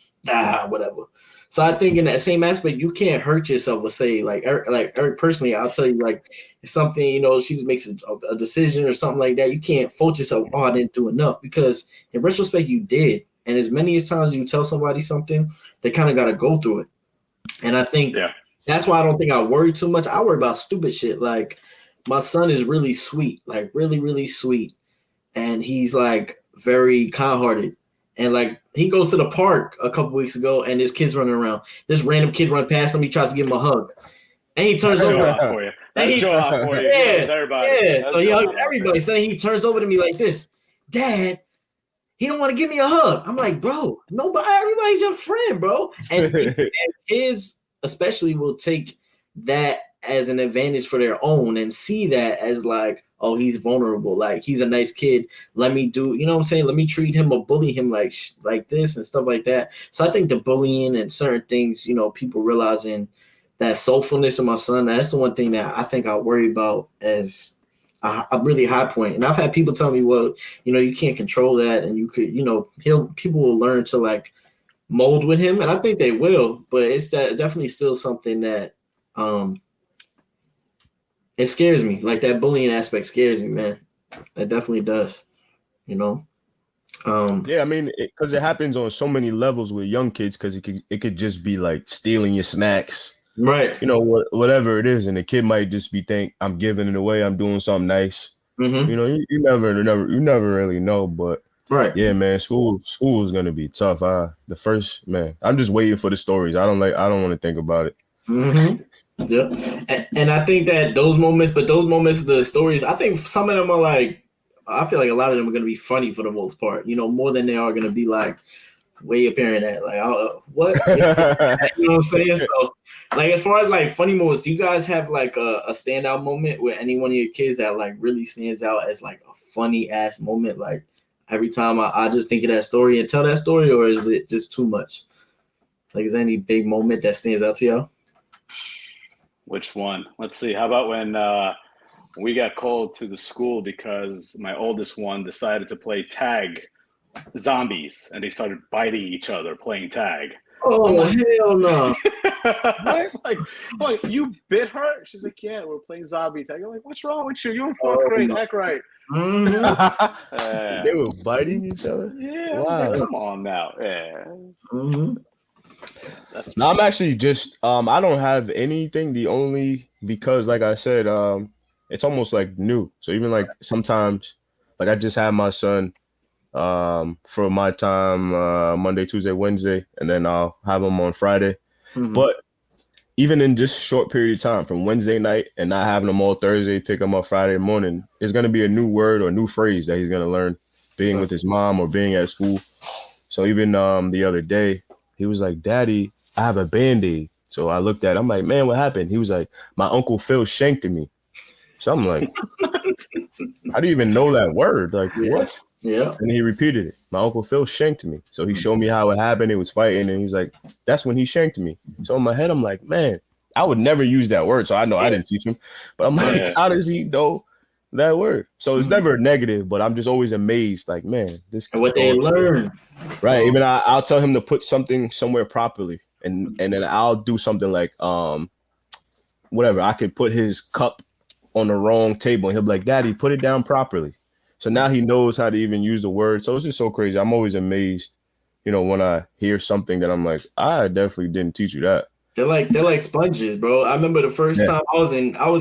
S1: whatever. So I think in that same aspect, you can't hurt yourself or say like Eric personally, I'll tell you, like, if something, she makes a decision or something like that, you can't fault yourself, I didn't do enough, because in retrospect you did. And as many as times you tell somebody something, they kind of got to go through it. And I think that's why I don't think I worry too much. I worry about stupid shit. Like, my son is really sweet, like really, really sweet. And he's like very kind-hearted. And like he goes to the park a couple weeks ago and there's kids running around. This random kid run past him, he tries to give him a hug. And he turns over
S2: for you. That's for you. Yeah, everybody.
S1: Yeah. So he hugs everybody. So he turns over to me like this. Dad, he don't want to give me a hug. I'm like, bro, nobody, everybody's your friend, bro. And kids especially will take that as an advantage for their own and see that as like, oh, he's vulnerable. Like, he's a nice kid. Let me do, you know what I'm saying? Let me treat him or bully him like this and stuff like that. So I think the bullying and certain things, people realizing that soulfulness of my son, that's the one thing that I think I worry about as a really high point. And I've had people tell me, well, you can't control that. And you could, people will learn to like mold with him. And I think they will, but it's definitely still something that, it scares me. Like, that bullying aspect scares me, man. It definitely does.
S3: Yeah, I mean, because it happens on so many levels with young kids. Because it could just be like stealing your snacks,
S1: right?
S3: Whatever it is, and the kid might just be think, I'm giving it away, I'm doing something nice.
S1: Mm-hmm.
S3: You never really know. But
S1: right,
S3: yeah, man, school is gonna be tough. The first, man, I'm just waiting for the stories. I don't want to think about it.
S1: Mm-hmm. Yeah, and I think that those moments, the stories, I think some of them are like, I feel like a lot of them are going to be funny for the most part, more than they are going to be like way apparent at like, what? You know what I'm saying? So, like, as far as like funny moments, do you guys have like a standout moment with any one of your kids that like really stands out as like a funny ass moment? Like, every time I just think of that story and tell that story, or is it just too much? Like, is there any big moment that stands out to y'all?
S2: Which one? Let's see. How about when we got called to the school because my oldest one decided to play tag zombies, and they started biting each other playing tag.
S1: Oh, like, hell no.
S2: Like, you bit her? She's like, yeah, we're playing zombie tag. I'm like, what's wrong with you? You're in fourth grade. Act right.
S3: They were biting each other?
S2: Yeah. Wow. I was like, come on now. Yeah.
S1: Mm-hmm.
S3: No, I'm actually just I don't have anything. Because like I said, it's almost like new. So even like sometimes, like I just had my son for my time Monday, Tuesday, Wednesday, and then I'll have him on Friday. Mm-hmm. But even in just short period of time, from Wednesday night and not having him all Thursday, pick him up Friday morning, it's gonna be a new word or new phrase that he's gonna learn being with his mom or being at school. So even the other day, he was like, Daddy, I have a Band-Aid. So I looked at him, I'm like, man, what happened? He was like, my Uncle Phil shanked me. So I'm like, how do you even know that word? Like, what?
S1: Yeah.
S3: And he repeated it. My Uncle Phil shanked me. So he showed me how it happened. He was fighting, and he was like, that's when he shanked me. So in my head, I'm like, man, I would never use that word. So I know I didn't teach him. But I'm like, how does he know that word. So it's never negative, but I'm just always amazed. Like, man, this
S1: And what they learn.
S3: right. Even I'll tell him to put something somewhere properly, and then I'll do something like whatever. I could put his cup on the wrong table, and he'll be like, "Daddy, put it down properly." So now he knows how to even use the word. So it's just so crazy. I'm always amazed, when I hear something that I'm like, I definitely didn't teach you that.
S1: They're like sponges, bro. I remember the first time I was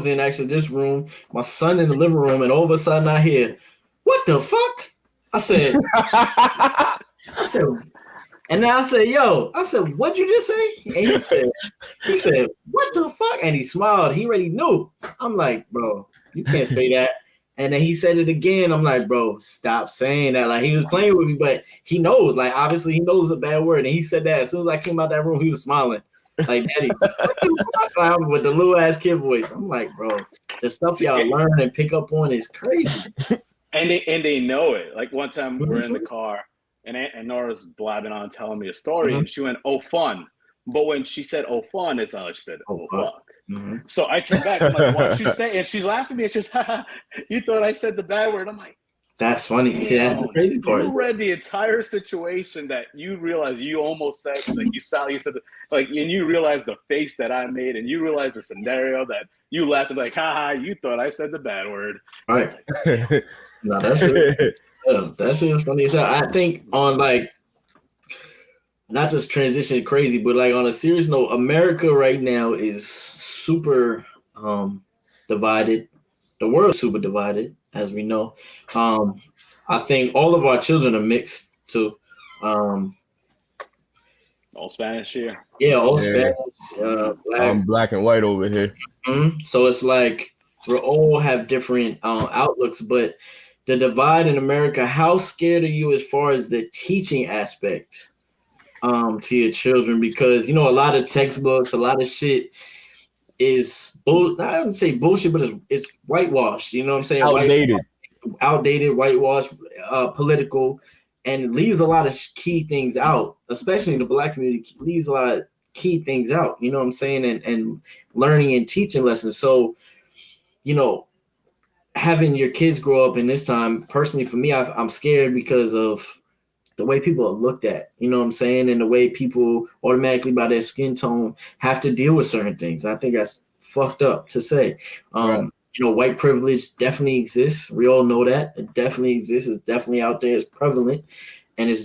S1: in actually this room, my son in the living room, and all of a sudden I hear, "What the fuck?" I said, and then I said, "Yo," I said, "What'd you just say?" And he said, "What the fuck?" And he smiled. He already knew. I'm like, bro, you can't say that. And then he said it again. I'm like, bro, stop saying that. Like, he was playing with me, but he knows. Like, obviously, he knows a bad word. And he said that as soon as I came out that room, he was smiling. Like, Daddy, with the little ass kid voice. I'm like, bro, the stuff y'all learn and pick up on is crazy.
S2: And they know it. Like, one time we're in the car and Nora's blabbing on telling me a story, and she went, "Oh, fun." But when she said, "Oh, fun," it's not like she said, "Oh, fuck." So I turned back. I'm like, "What?" She's saying, and she's laughing at me. And she's, "You thought I said the bad word?" I'm like,
S1: that's funny. See, that's the crazy part.
S2: You read the entire situation that you realize you almost said, like you said, like, and you realize the face that I made, and you realize the scenario that you laughed and like, "Ha ha, you thought I said the bad word."
S1: All right. No, that's it. That shit is funny as hell. I think on like, not just transition crazy, but like on a serious note, America right now is super divided. The world's super divided, as we know. I think all of our children are mixed too.
S2: All Spanish here.
S1: Yeah, all Spanish.
S3: Black. I'm black and white over here.
S1: So it's like we all have different outlooks, but the divide in America, how scared are you as far as the teaching aspect to your children? Because, a lot of textbooks, a lot of shit is I wouldn't say bullshit, but it's whitewashed. You know what I'm saying? Outdated, whitewashed, political, and leaves a lot of key things out, especially in the Black community, leaves a lot of key things out. You know what I'm saying? And learning and teaching lessons. So, having your kids grow up in this time, personally for me, I'm scared because of the way people are looked at, you know what I'm saying? And the way people automatically by their skin tone have to deal with certain things. I think that's fucked up to say.
S3: Right.
S1: White privilege definitely exists. We all know that. It definitely exists. It's definitely out there. It's prevalent. And it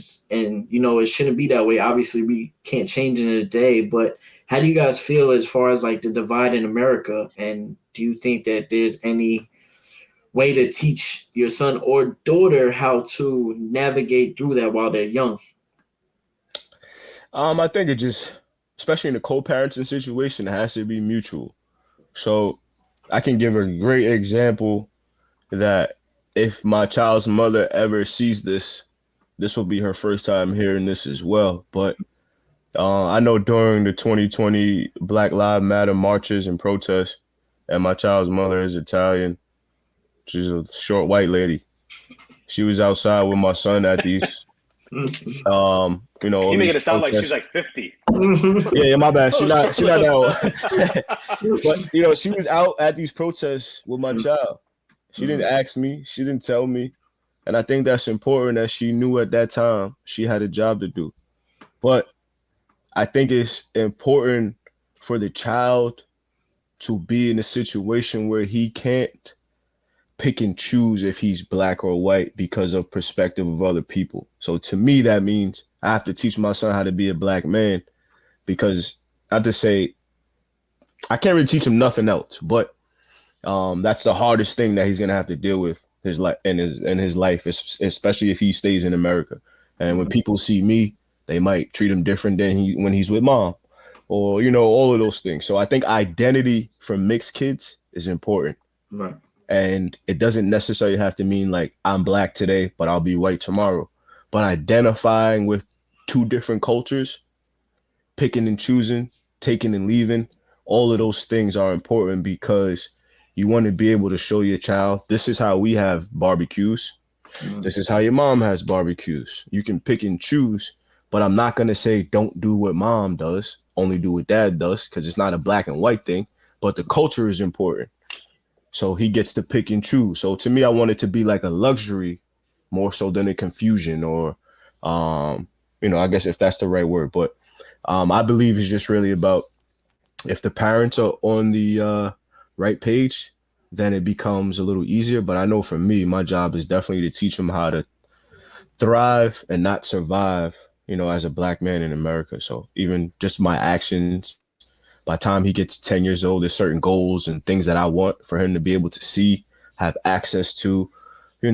S1: shouldn't be that way. Obviously, we can't change it in a day, but how do you guys feel as far as like the divide in America? And do you think that there's any way to teach your son or daughter how to navigate through that while they're young?
S3: I think it just, especially in the co-parenting situation, it has to be mutual. So I can give a great example that if my child's mother ever sees this will be her first time hearing this as well. But I know during the 2020 Black Lives Matter marches and protests, and my child's mother is Italian. She's a short white lady. She was outside with my son at these,
S2: You making it sound like she's like 50.
S3: Yeah, my bad. She's not that old. But she was out at these protests with my child. She didn't ask me. She didn't tell me. And I think that's important that she knew at that time she had a job to do. But I think it's important for the child to be in a situation where he can't pick and choose if he's black or white because of perspective of other people. So to me, that means I have to teach my son how to be a black man, because I have to say, I can't really teach him nothing else, but that's the hardest thing that he's going to have to deal with his life in his life, especially if he stays in America. And when people see me, they might treat him different than when he's with mom, or, all of those things. So I think identity for mixed kids is important.
S1: Right.
S3: And it doesn't necessarily have to mean like I'm black today, but I'll be white tomorrow. But identifying with two different cultures, picking and choosing, taking and leaving, all of those things are important, because you want to be able to show your child, this is how we have barbecues. This is how your mom has barbecues. You can pick and choose, but I'm not going to say don't do what mom does, only do what dad does, because it's not a black and white thing, but the culture is important. So he gets to pick and choose. So to me, I want it to be like a luxury more so than a confusion or, I guess if that's the right word. But I believe it's just really about if the parents are on the right page, then it becomes a little easier. But I know for me, my job is definitely to teach them how to thrive and not survive, as a black man in America. So even just my actions, by the time he gets 10 years old, there's certain goals and things that I want for him to be able to see, have access to,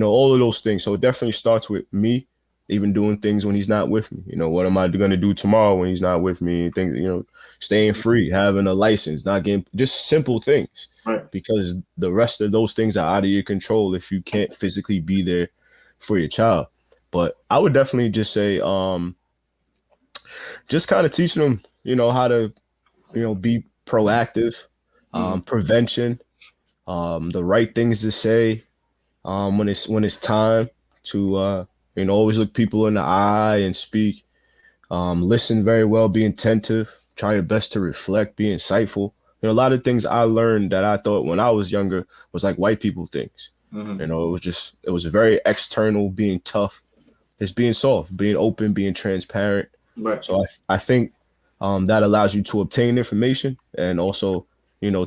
S3: all of those things. So it definitely starts with me, even doing things when he's not with me. What am I going to do tomorrow when he's not with me? Things, staying free, having a license, not getting just simple things.
S1: Right.
S3: Because the rest of those things are out of your control if you can't physically be there for your child. But I would definitely just say, just kind of teaching them, how to, be proactive, prevention, the right things to say, when it's time to, always look people in the eye and speak, listen very well, be attentive, try your best to reflect, be insightful. A lot of things I learned that I thought when I was younger was like white people things. It was very external, being tough, just being soft, being open, being transparent.
S1: Right.
S3: So I think that allows you to obtain information and also,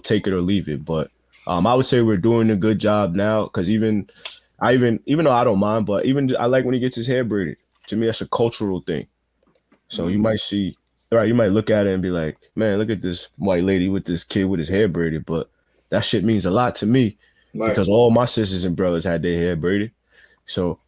S3: take it or leave it. But I would say we're doing a good job now because even though I don't mind, but even I like when he gets his hair braided. To me, that's a cultural thing. So you might see, right? You might look at it and be like, man, look at this white lady with this kid with his hair braided. But that shit means a lot to me because all my sisters and brothers had their hair braided. So,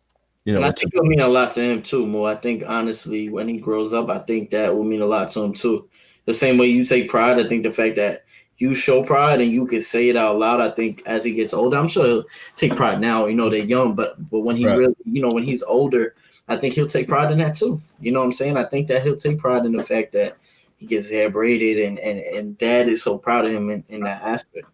S1: and I think it'll mean a lot to him too, Mo. I think honestly, when he grows up, I think that will mean a lot to him too. The same way you take pride, I think the fact that you show pride and you can say it out loud, I think as he gets older, I'm sure he'll take pride now. They're young, but when he really, when he's older, I think he'll take pride in that too. You know what I'm saying? I think that he'll take pride in the fact that he gets his hair braided and dad is so proud of him in that aspect.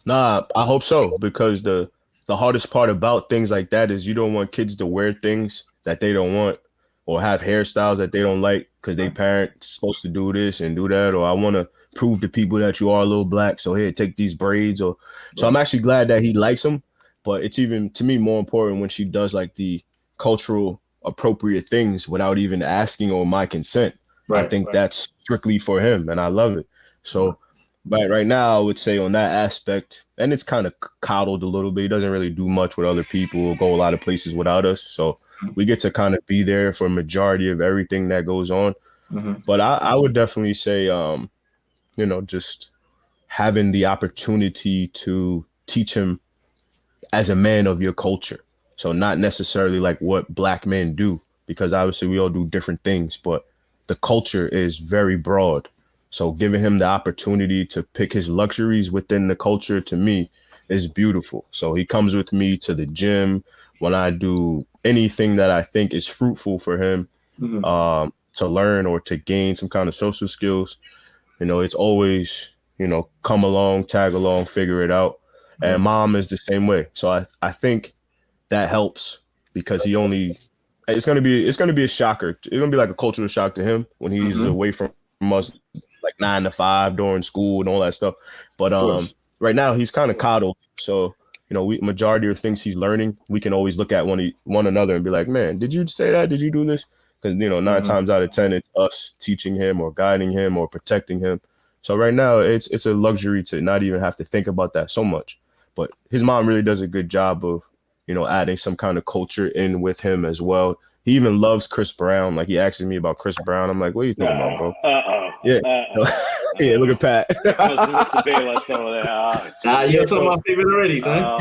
S3: Nah, I hope so because the hardest part about things like that is you don't want kids to wear things that they don't want or have hairstyles that they don't like because they parents supposed to do this and do that, or I want to prove to people that you are a little black, so here, take these braids. Or so I'm actually glad that he likes them, but it's even to me more important when she does like the cultural appropriate things without even asking or my consent. I think that's strictly for him, and I love it. So. But right now, I would say on that aspect, and it's kind of coddled a little bit. He doesn't really do much with other people or go a lot of places without us. So we get to kind of be there for a majority of everything that goes on. But I would definitely say, just having the opportunity to teach him as a man of your culture. So not necessarily like what black men do, because obviously we all do different things, but the culture is very broad. So giving him the opportunity to pick his luxuries within the culture to me is beautiful. So he comes with me to the gym when I do anything that I think is fruitful for him to learn or to gain some kind of social skills. It's always, come along, tag along, figure it out. And mom is the same way. So I think that helps because it's gonna be a shocker. It's gonna be like a cultural shock to him when he's away from us like 9 to 5 during school and all that stuff. But right now he's kind of coddled. So we majority of things he's learning, we can always look at one another and be like, man, did you say that? Did you do this? Because 9 times out of 10, it's us teaching him or guiding him or protecting him. So right now it's a luxury to not even have to think about that so much. But his mom really does a good job of adding some kind of culture in with him as well. He even loves Chris Brown. Like he asks me about Chris Brown. I'm like, what are you thinking about, bro? Yeah. Yeah, look at Pat.
S2: What's the Bayless over there?
S1: You're talking about favorite already, son.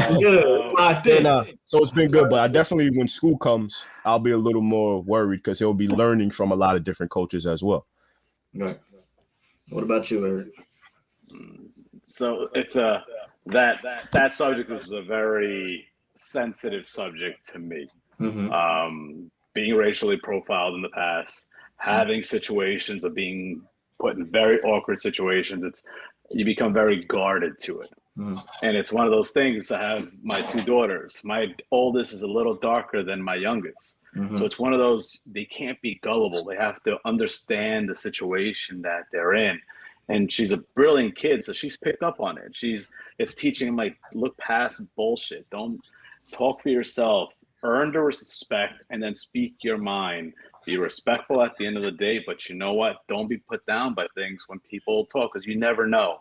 S3: So it's been good, but I definitely, when school comes, I'll be a little more worried because he'll be learning from a lot of different coaches as well.
S1: Right. What about you, Eric?
S2: So it's that subject is a very sensitive subject to me. Being racially profiled in the past, having situations of being put in very awkward situations, you become very guarded to it. And it's one of those things. I have my 2 daughters. My oldest is a little darker than my youngest. So it's one of those, they can't be gullible. They have to understand the situation that they're in. and she's a brilliant kid, so she's picked up on it. It's teaching him like look past bullshit. Don't talk for yourself. Earn the respect, and then speak your mind. Be respectful at the end of the day, but you know what? Don't be put down by things when people talk, because you never know.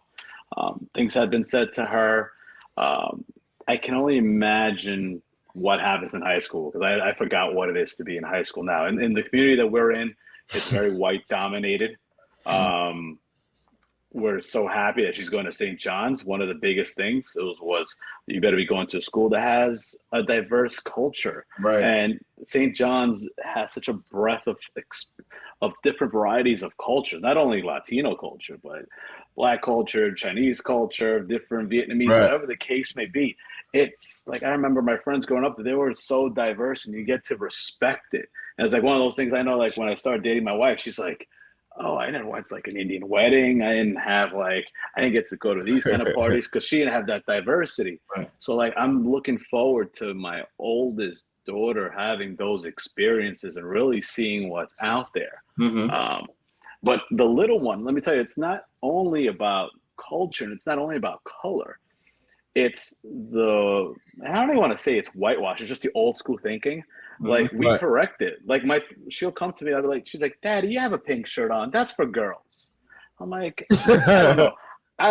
S2: Things had been said to her. I can only imagine what happens in high school, because I forgot what it is to be in high school now. And in the community that we're in, it's very white dominated. We're so happy that she's going to St. John's. One of the biggest things was you better be going to a school that has a diverse culture.
S1: Right.
S2: And St. John's has such a breadth of different varieties of cultures, not only Latino culture, but Black culture, Chinese culture, different Vietnamese,
S3: Right.
S2: whatever the case may be. It's like, I remember my friends growing up, they were so diverse, and you get to respect it. And it's like one of those things. I know, like when I started dating my wife, she's like, oh, I never went to like an Indian wedding. I didn't get to go to these kind of parties, because she didn't have that diversity.
S1: Right.
S2: So like, I'm looking forward to my oldest daughter having those experiences and really seeing what's out there.
S1: Mm-hmm.
S2: But the little one, let me tell you, it's not only about culture, and it's not only about color. It's I don't even want to say it's whitewash. It's just the old school thinking. Like, we
S3: Right.
S2: correct it. Like, she'll come to me. I'll be like, she's like, Daddy, you have a pink shirt on. That's for girls. I'm like, I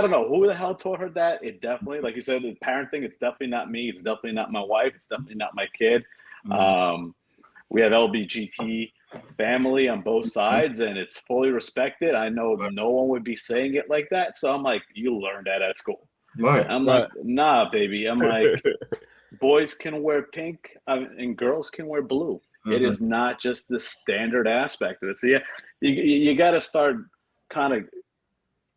S2: don't know who the hell taught her that. It definitely, like you said, the parent thing, it's definitely not me. It's definitely not my wife. It's definitely not my kid. We have LBGT family on both sides, and it's fully respected. I know no one would be saying it like that. So I'm like, you learned that at school.
S1: Right.
S2: I'm like, nah, baby. I'm like, boys can wear pink and girls can wear blue. It is not just the standard aspect of it. So yeah, you got to start kind of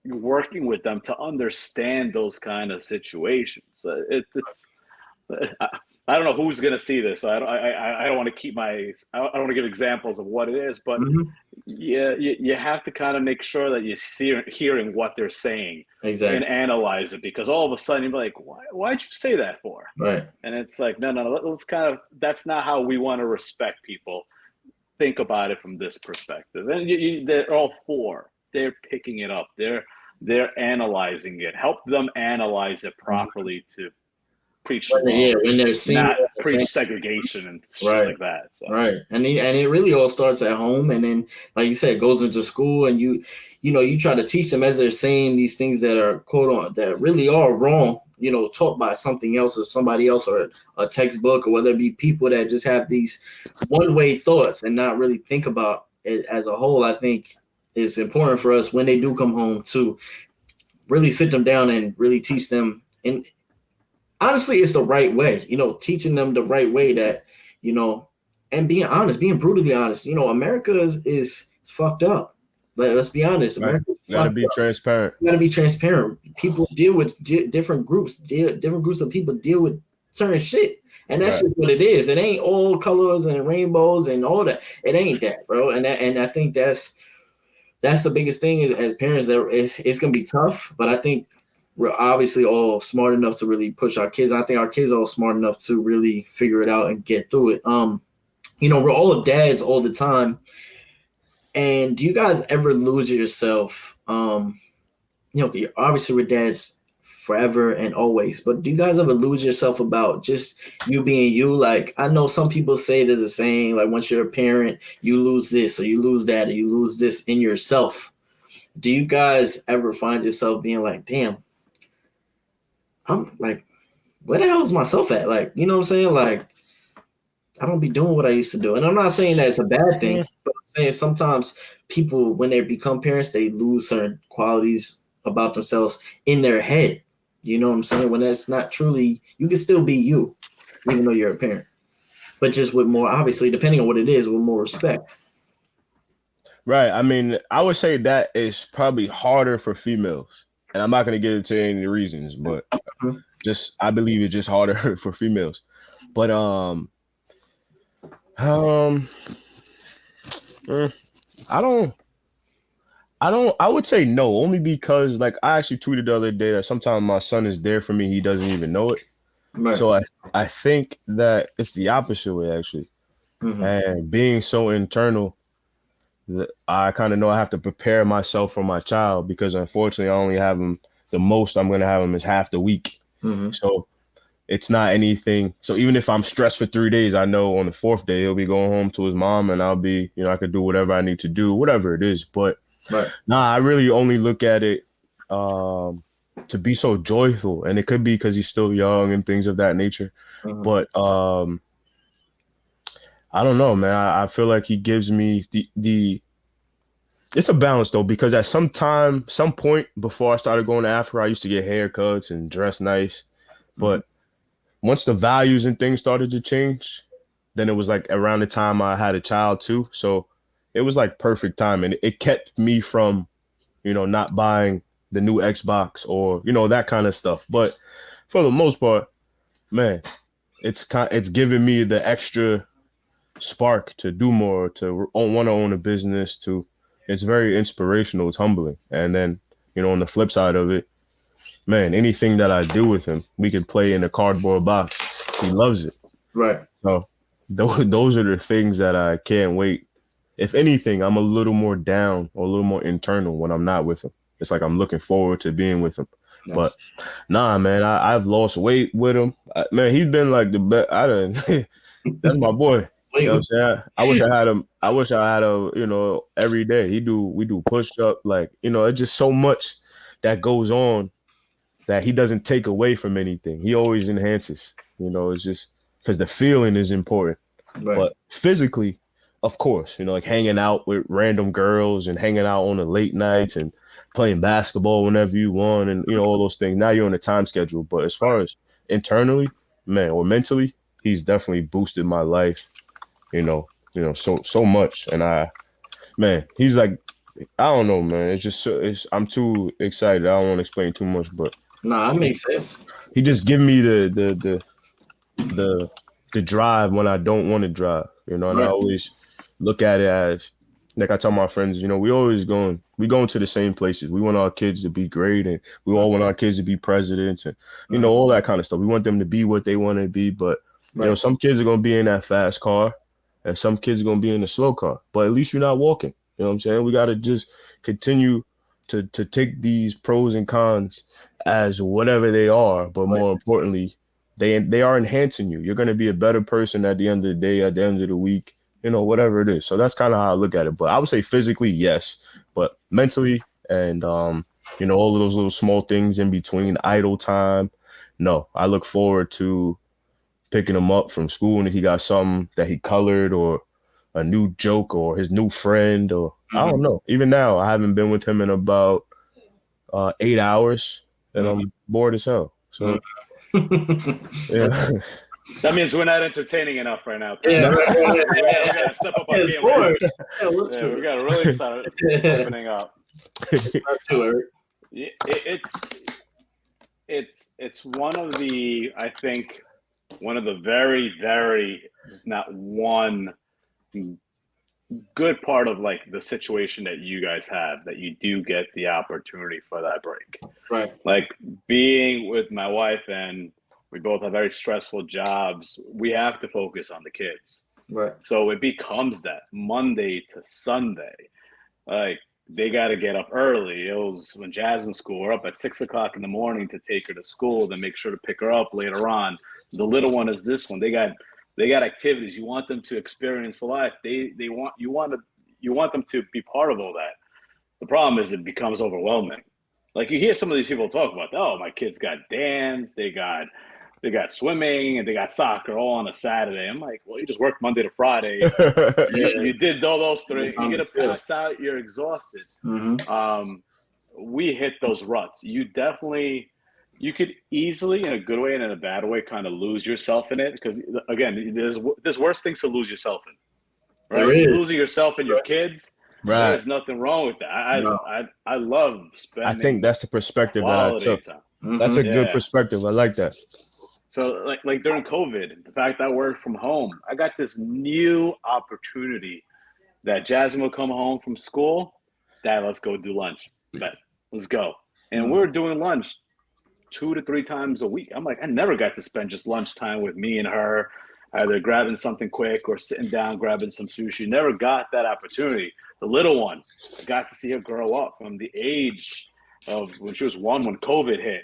S2: working with them to understand those kind of situations. It's I don't know who's going to see this. So I don't want to I don't want to give examples of what it is, but you have to kind of make sure that you're hearing what they're saying.
S1: Exactly.
S2: And analyze it, because all of a sudden you'll be like, why'd you say that for?
S1: Right.
S2: And it's like, no, let's kind of, that's not how we want to respect people. Think about it from this perspective. And they're all four. They're picking it up. They're analyzing it. Help them analyze it properly to preach love,
S1: when they're seeing
S2: not preach segregation and shit like that. So.
S1: Right, and it really all starts at home, and then, like you said, it goes into school, and you try to teach them as they're saying these things that are that really are wrong. Taught by something else or somebody else, or a textbook, or whether it be people that just have these one-way thoughts and not really think about it as a whole. I think it's important for us when they do come home to really sit them down and really teach them. And honestly, it's the right way, teaching them the right way that, and being honest, being brutally honest. America is fucked up. Let's be honest. America
S3: gotta be transparent.
S1: You gotta be transparent. People deal with different groups. Different groups of people deal with certain shit, and that's just what it is. It ain't all colors and rainbows and all that. It ain't that, bro. And I think that's the biggest thing is, as parents, that it's gonna be tough. But I think we're obviously all smart enough to really push our kids. I think our kids are all smart enough to really figure it out and get through it. We're all dads all the time. And do you guys ever lose yourself? Obviously we're dads forever and always, but do you guys ever lose yourself about just you being you? Like, I know some people say there's a saying, like, once you're a parent, you lose this or you lose that or you lose this in yourself. Do you guys ever find yourself being like, damn, I'm like, where the hell is myself at? Like, you know what I'm saying? Like, I don't be doing what I used to do. And I'm not saying that it's a bad thing, but I'm saying sometimes people, when they become parents, they lose certain qualities about themselves in their head. You know what I'm saying? When that's not truly, you can still be you, even though you're a parent. But just with more, obviously, depending on what it is, with more respect.
S3: Right. I mean, I would say that is probably harder for females. And I'm not going to get into any reasons, but I believe it's just harder for females. But I would say no, only because, like, I actually tweeted the other day that sometimes my son is there for me. He doesn't even know it. Right. So I think that it's the opposite way, actually. And being so internal I kind of know I have to prepare myself for my child because unfortunately I only have him. The most I'm going to have him is half the week.
S1: Mm-hmm.
S3: So it's not anything. So even if I'm stressed for 3 days, I know on the fourth day he'll be going home to his mom, and I'll be, I could do whatever I need to do, whatever it is. But
S1: Right.
S3: nah, I really only look at it to be so joyful, and it could be because he's still young and things of that nature.
S1: Mm-hmm.
S3: But I don't know, man. I feel like he gives me the. It's a balance though, because at some point before I started going to Africa, I used to get haircuts and dress nice,
S1: Mm-hmm.
S3: but once the values and things started to change, then it was like around the time I had a child too. So it was like perfect time, and it kept me from, not buying the new Xbox or, that kind of stuff. But for the most part, man, it's giving me the extra spark to do more, to want to own a business, to it's very inspirational, it's humbling. And then, on the flip side of it, man, anything that I do with him, we could play in a cardboard box. He loves it.
S1: Right.
S3: So those are the things that I can't wait. If anything, I'm a little more down or a little more internal when I'm not with him. It's like I'm looking forward to being with him. But
S1: Yes.
S3: nah, man, I've lost weight with him. Man, he's been like the best. That's my boy. You know what I'm saying? I wish I had him. I wish I had a, every day. We do push up. Like, it's just so much that goes on that he doesn't take away from anything. He always enhances. It's just because the feeling is important.
S1: Right.
S3: But physically, of course, like hanging out with random girls and hanging out on the late nights and playing basketball whenever you want and, all those things. Now you're on a time schedule. But as far as internally, man, or mentally, he's definitely boosted my life, so much. And man, he's like, I don't know, man. It's just I'm too excited. I don't want to explain too much, but
S1: Nah, that makes sense.
S3: he just give me the the drive when I don't want to drive, and I
S1: Right.
S3: always look at it as like I tell my friends, we going to the same places. We want our kids to be great, and we all want our kids to be presidents, and all that kind of stuff. We want them to be what they want to be, but
S1: Right.
S3: some kids are gonna be in that fast car, and some kids are gonna be in the slow car. But at least you're not walking. You know what I'm saying? We got to just continue to take these pros and cons as whatever they are, but
S1: Right.
S3: more importantly, they are enhancing you. You're going to be a better person at the end of the day, at the end of the week, whatever it is. So that's kind of how I look at it. But I would say physically, yes, but mentally and all of those little small things in between, idle time. No, I look forward to picking him up from school, and if he got something that he colored or a new joke or his new friend or I don't know. Even now, I haven't been with him in about 8 hours, and I'm bored as hell. So yeah.
S2: That means we're not entertaining enough right now.
S1: Yeah,
S2: We gotta step up our
S1: yeah,
S2: game.
S1: Lord.
S2: Yeah, we gotta really start opening up.
S1: Not too, Eric.
S2: It's one of the, I think, one of the very, very, not one good part of like the situation that you guys have, that you do get the opportunity for that break.
S1: Right.
S2: Like being with my wife, and we both have very stressful jobs. We have to focus on the kids.
S1: Right.
S2: So it becomes that Monday to Sunday, like they got to get up early. It was when Jazz in school, we're up at 6 o'clock in the morning to take her to school, then make sure to pick her up later on. The little one is this one. They got activities. You want them to experience life. You want them to be part of all that. The problem is it becomes overwhelming. Like you hear some of these people talk about, oh, my kids got dance, they got swimming, and they got soccer all on a Saturday. I'm like, well, you just work Monday to Friday. You did all those three. You're gonna pass out. You're exhausted. We hit those ruts. You could easily, in a good way and in a bad way, kind of lose yourself in it. Because again, there's worse things to lose yourself in. Right? Losing yourself in your kids.
S3: Right.
S2: There's nothing wrong with that. I love spending.
S3: I think that's the perspective that I took. That's a good perspective. I like that.
S2: So like during COVID, the fact that I worked from home, I got this new opportunity that Jasmine would come home from school. Dad, let's go do lunch. Bet, let's go. And we're doing lunch 2 to 3 times a week. I'm like, I never got to spend just lunchtime with me and her. either grabbing something quick or sitting down, grabbing some sushi. Never got that opportunity. The little one, I got to see her grow up from the age of when she was 1 when COVID hit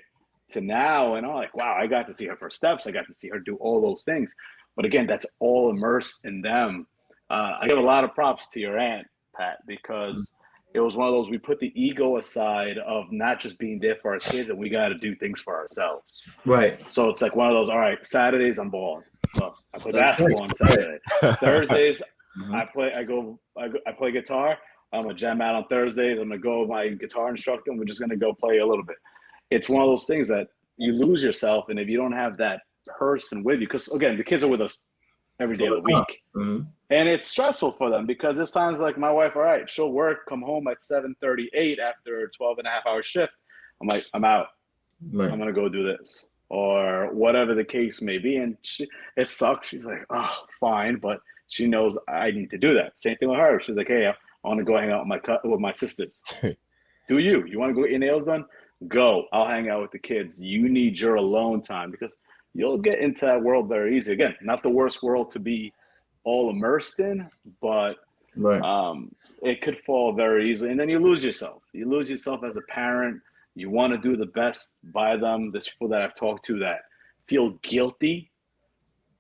S2: to now. And I'm like, wow, I got to see her first steps. I got to see her do all those things. But again, that's all immersed in them. I give a lot of props to your aunt, Pat, because it was one of those, we put the ego aside of not just being there for our kids, and we got to do things for ourselves.
S1: Right.
S2: So it's like one of those, all right, Saturdays I'm balling. So I play basketball on Saturday. Thursdays, I play guitar. I'm gonna jam out on Thursdays. I'm gonna go with my guitar instructor, and we're just gonna go play a little bit. It's one of those things that you lose yourself, and if you don't have that person with you, because again, the kids are with us every day of the week. And it's stressful for them because there's times like my wife, all right, she'll work, come home at 7:38 after a 12-and-a-half-hour shift. I'm like, I'm out. Right. I'm going to go do this or whatever the case may be. And it sucks. She's like, oh, fine. But she knows I need to do that. Same thing with her. She's like, hey, I want to go hang out with my sisters. Do you? You want to go get your nails done? Go. I'll hang out with the kids. You need your alone time because you'll get into that world very easy. Again, not the worst world to be all immersed in, but it could fall very easily. And then you lose yourself. You lose yourself as a parent. You want to do the best by them. There's people that I've talked to that feel guilty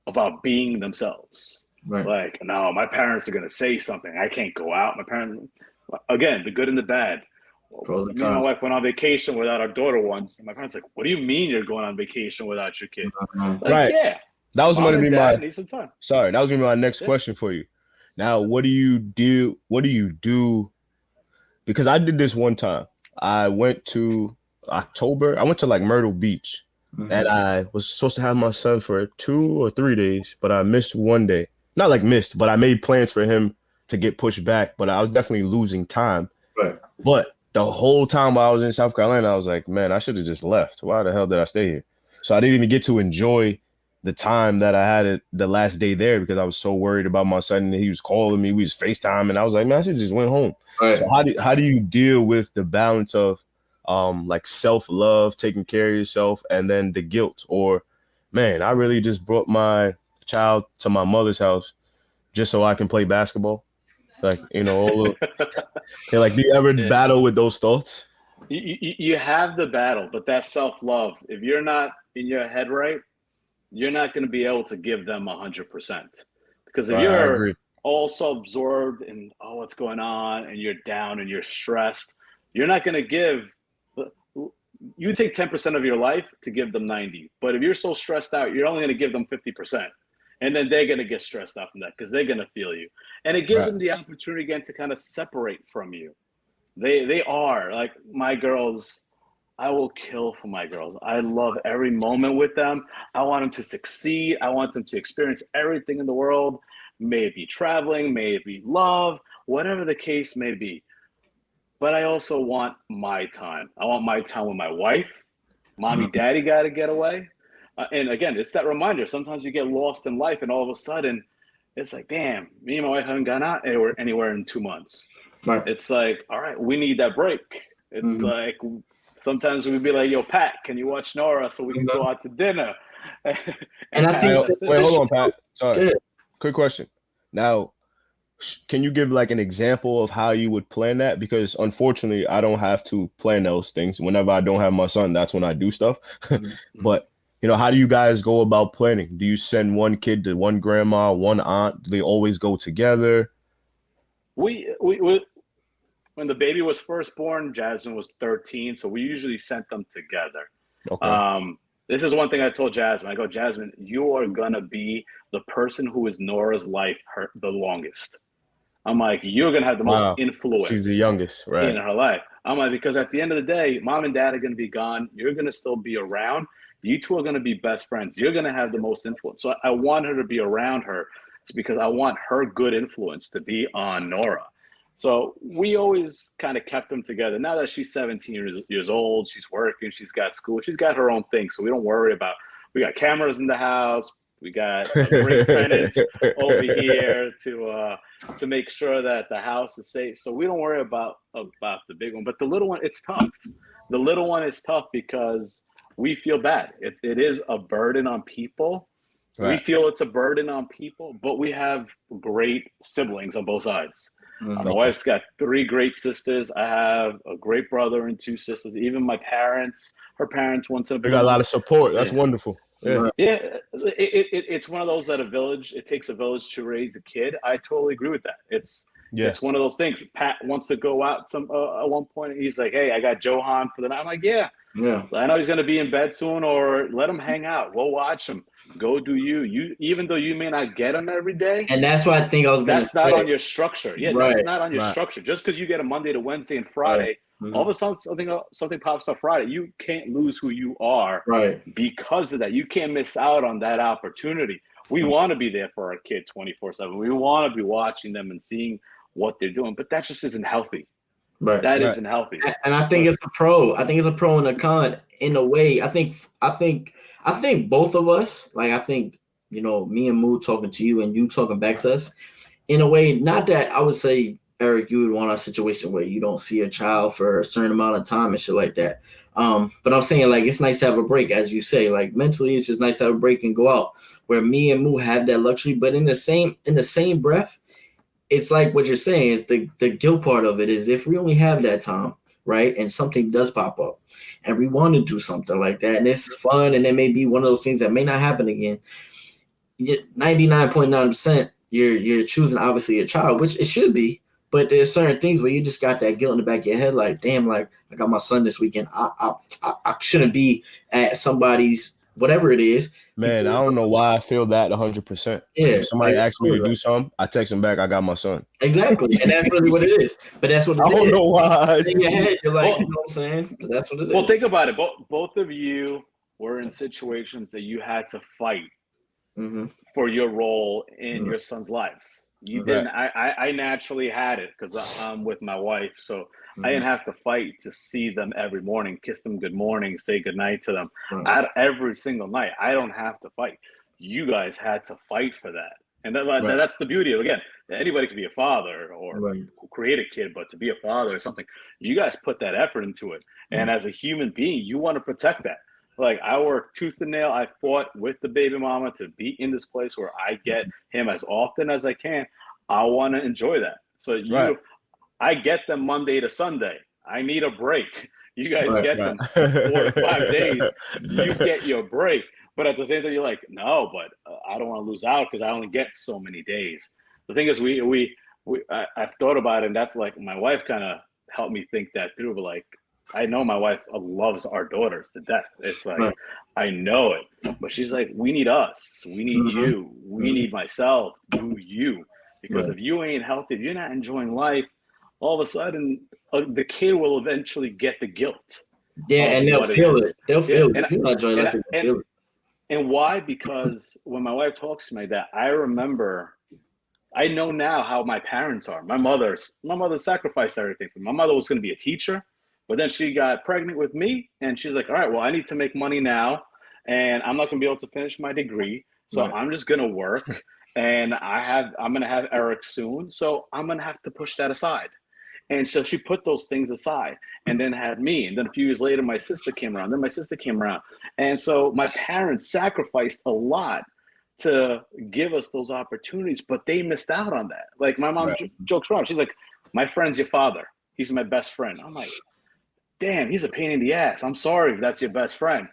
S2: about being themselves. Right. Like, no, my parents are going to say something. I can't go out. My parents, again, the good and the bad. Me and my wife went on vacation without our daughter once. And my parents like, what do you mean you're going on vacation without your kid? Like,
S3: right.
S2: Yeah.
S3: That was going to be my
S2: sorry.
S3: That was going to be my next question for you. Now, what do you do? What do you do? Because I did this one time. I went to October. I went to like Myrtle Beach, and I was supposed to have my son for 2 or 3 days, but I missed one day. Not like missed, but I made plans for him to get pushed back. But I was definitely losing time. Right. But the whole time while I was in South Carolina, I was like, man, I should have just left. Why the hell did I stay here? So I didn't even get to enjoy the time that I had it the last day there because I was so worried about my son and he was calling me. We was FaceTime and I was like, man, I should just went home. Right. So how do you deal with the balance of like self-love, taking care of yourself, and then the guilt? Or, man, I really just brought my child to my mother's house just so I can play basketball. Like, you know, like, do you ever battle with those thoughts?
S2: You have the battle, but that self-love, if you're not in your head right, you're not going to be able to give them 100%. Because if you're also absorbed in, what's going on, and you're down and you're stressed, you're not going to give. You take 10% of your life to give them 90. But if you're so stressed out, you're only going to give them 50%. And then they're going to get stressed out from that because they're going to feel you. And it gives them the opportunity again to kind of separate from you. They are like my girls. I will kill for my girls. I love every moment with them. I want them to succeed. I want them to experience everything in the world. May it be traveling, may it be love, whatever the case may be. But I also want my time. I want my time with my wife. Mommy, daddy got to get away. And again, it's that reminder. Sometimes you get lost in life and all of a sudden it's like, damn, me and my wife haven't gone out anywhere in 2 months. Right. It's like, all right, we need that break. It's like sometimes we'd be like, yo, Pat, can you watch Nora so we can go out to dinner?
S1: and I think
S3: wait, hold on, Pat. Sorry. Quick question. Now, can you give like an example of how you would plan that? Because unfortunately, I don't have to plan those things. Whenever I don't have my son, that's when I do stuff. But, you know, how do you guys go about planning? Do you send one kid to one grandma, one aunt? Do they always go together?
S2: We when the baby was first born, Jasmine was 13, so we usually sent them together. Okay. This is one thing I told Jasmine. I go, Jasmine, you are gonna be the person who is Nora's life the longest. I'm like, you're gonna have the most influence.
S3: She's the youngest, right?
S2: In her life. I'm like, because at the end of the day, mom and dad are gonna be gone. You're gonna still be around. You two are gonna be best friends. You're gonna have the most influence. So I want her to be around her because I want her good influence to be on Nora. So we always kind of kept them together. Now that she's 17 years old, she's working, she's got school, she's got her own thing. So we don't worry about, we got cameras in the house, we got a great tenant over here to make sure that the house is safe. So we don't worry about the big one. But the little one, it's tough. The little one is tough because we feel bad. It is a burden on people. We feel it's a burden on people, but we have great siblings on both sides. My wife's got 3 great sisters. I have a great brother and 2 sisters. Even my parents, her parents went to the.
S3: We got a lot of support. That's wonderful. Yeah,
S2: it's one of those that it takes a village to raise a kid. I totally agree with that. It's one of those things. Pat wants to go out at one point. He's like, "Hey, I got Johan for the night." I'm like, "Yeah. I know he's going to be in bed soon, or let him hang out. Go watch him. Go do you. Even though you may not get him every day.
S1: And that's what I think I was going to say.
S2: That's not on your structure. Yeah, that's not on your structure. Just because you get a Monday to Wednesday and Friday, all of a sudden something pops up Friday. You can't lose who you are because of that. You can't miss out on that opportunity. We want to be there for our kid 24/7. We want to be watching them and seeing what they're doing, but that just isn't healthy. That isn't healthy.
S1: And I think it's a pro. I think it's a pro and a con in a way. I think both of us, like I think, me and Moo talking to you and you talking back to us, in a way, not that I would say, Eric, you would want a situation where you don't see a child for a certain amount of time and shit like that. But I'm saying, like, it's nice to have a break, as you say. Like, mentally, it's just nice to have a break and go out. Where me and Moo have that luxury, but in the same breath, it's like what you're saying is the guilt part of it is if we only have that time, right? And something does pop up and we want to do something like that. And it's fun. And it may be one of those things that may not happen again. 99.9%, you're choosing obviously a child, which it should be, but there's certain things where you just got that guilt in the back of your head. Like, damn, like I got my son this weekend. I shouldn't be at somebody's, whatever it is.
S3: Man, I don't know why I feel that 100%.
S1: Yeah,
S3: if somebody asks me to do something, I text them back, I got my son.
S1: Exactly. And that's really what it is. But that's what it is.
S3: I don't know why.
S1: In your head, you're like, you know what I'm saying? But that's what it is.
S2: Well, think about it. Both of you were in situations that you had to fight for your role in your son's lives. You didn't. I naturally had it because I'm with my wife. So I didn't have to fight to see them every morning, kiss them good morning, say good night to them every single night. I don't have to fight. You guys had to fight for that. And that's the beauty of, again, anybody can be a father or create a kid, but to be a father or something, you guys put that effort into it. And as a human being, you want to protect that. Like, I work tooth and nail. I fought with the baby mama to be in this place where I get him as often as I can. I want to enjoy that. So I get them Monday to Sunday. I need a break. You guys get them 4 to 5 days. You get your break. But at the same time, you're like, no, but I don't want to lose out because I only get so many days. The thing is, I've thought about it, and that's like my wife kind of helped me think that through. But like, I know my wife loves our daughters to death. It's like, I know it. But she's like, we need us. We need you. We need myself. Do you. Because if you ain't healthy, if you're not enjoying life, all of a sudden, the kid will eventually get the guilt.
S1: Yeah, and they'll feel it. They'll feel it. If you're not enjoying life, they'll feel it.
S2: And why? Because when my wife talks to me that, I know now how my parents are. My mother sacrificed everything for me. My mother was going to be a teacher, but then she got pregnant with me, and she's like, all right, well, I need to make money now, and I'm not going to be able to finish my degree, so I'm just going to work. And I'm going to have Eric soon. So I'm going to have to push that aside. And so she put those things aside and then had me. And then a few years later, my sister came around. Then my sister came around. And so my parents sacrificed a lot to give us those opportunities, but they missed out on that. Like, my mom jokes around. She's like, my friend's your father. He's my best friend. I'm like, damn, he's a pain in the ass. I'm sorry if that's your best friend.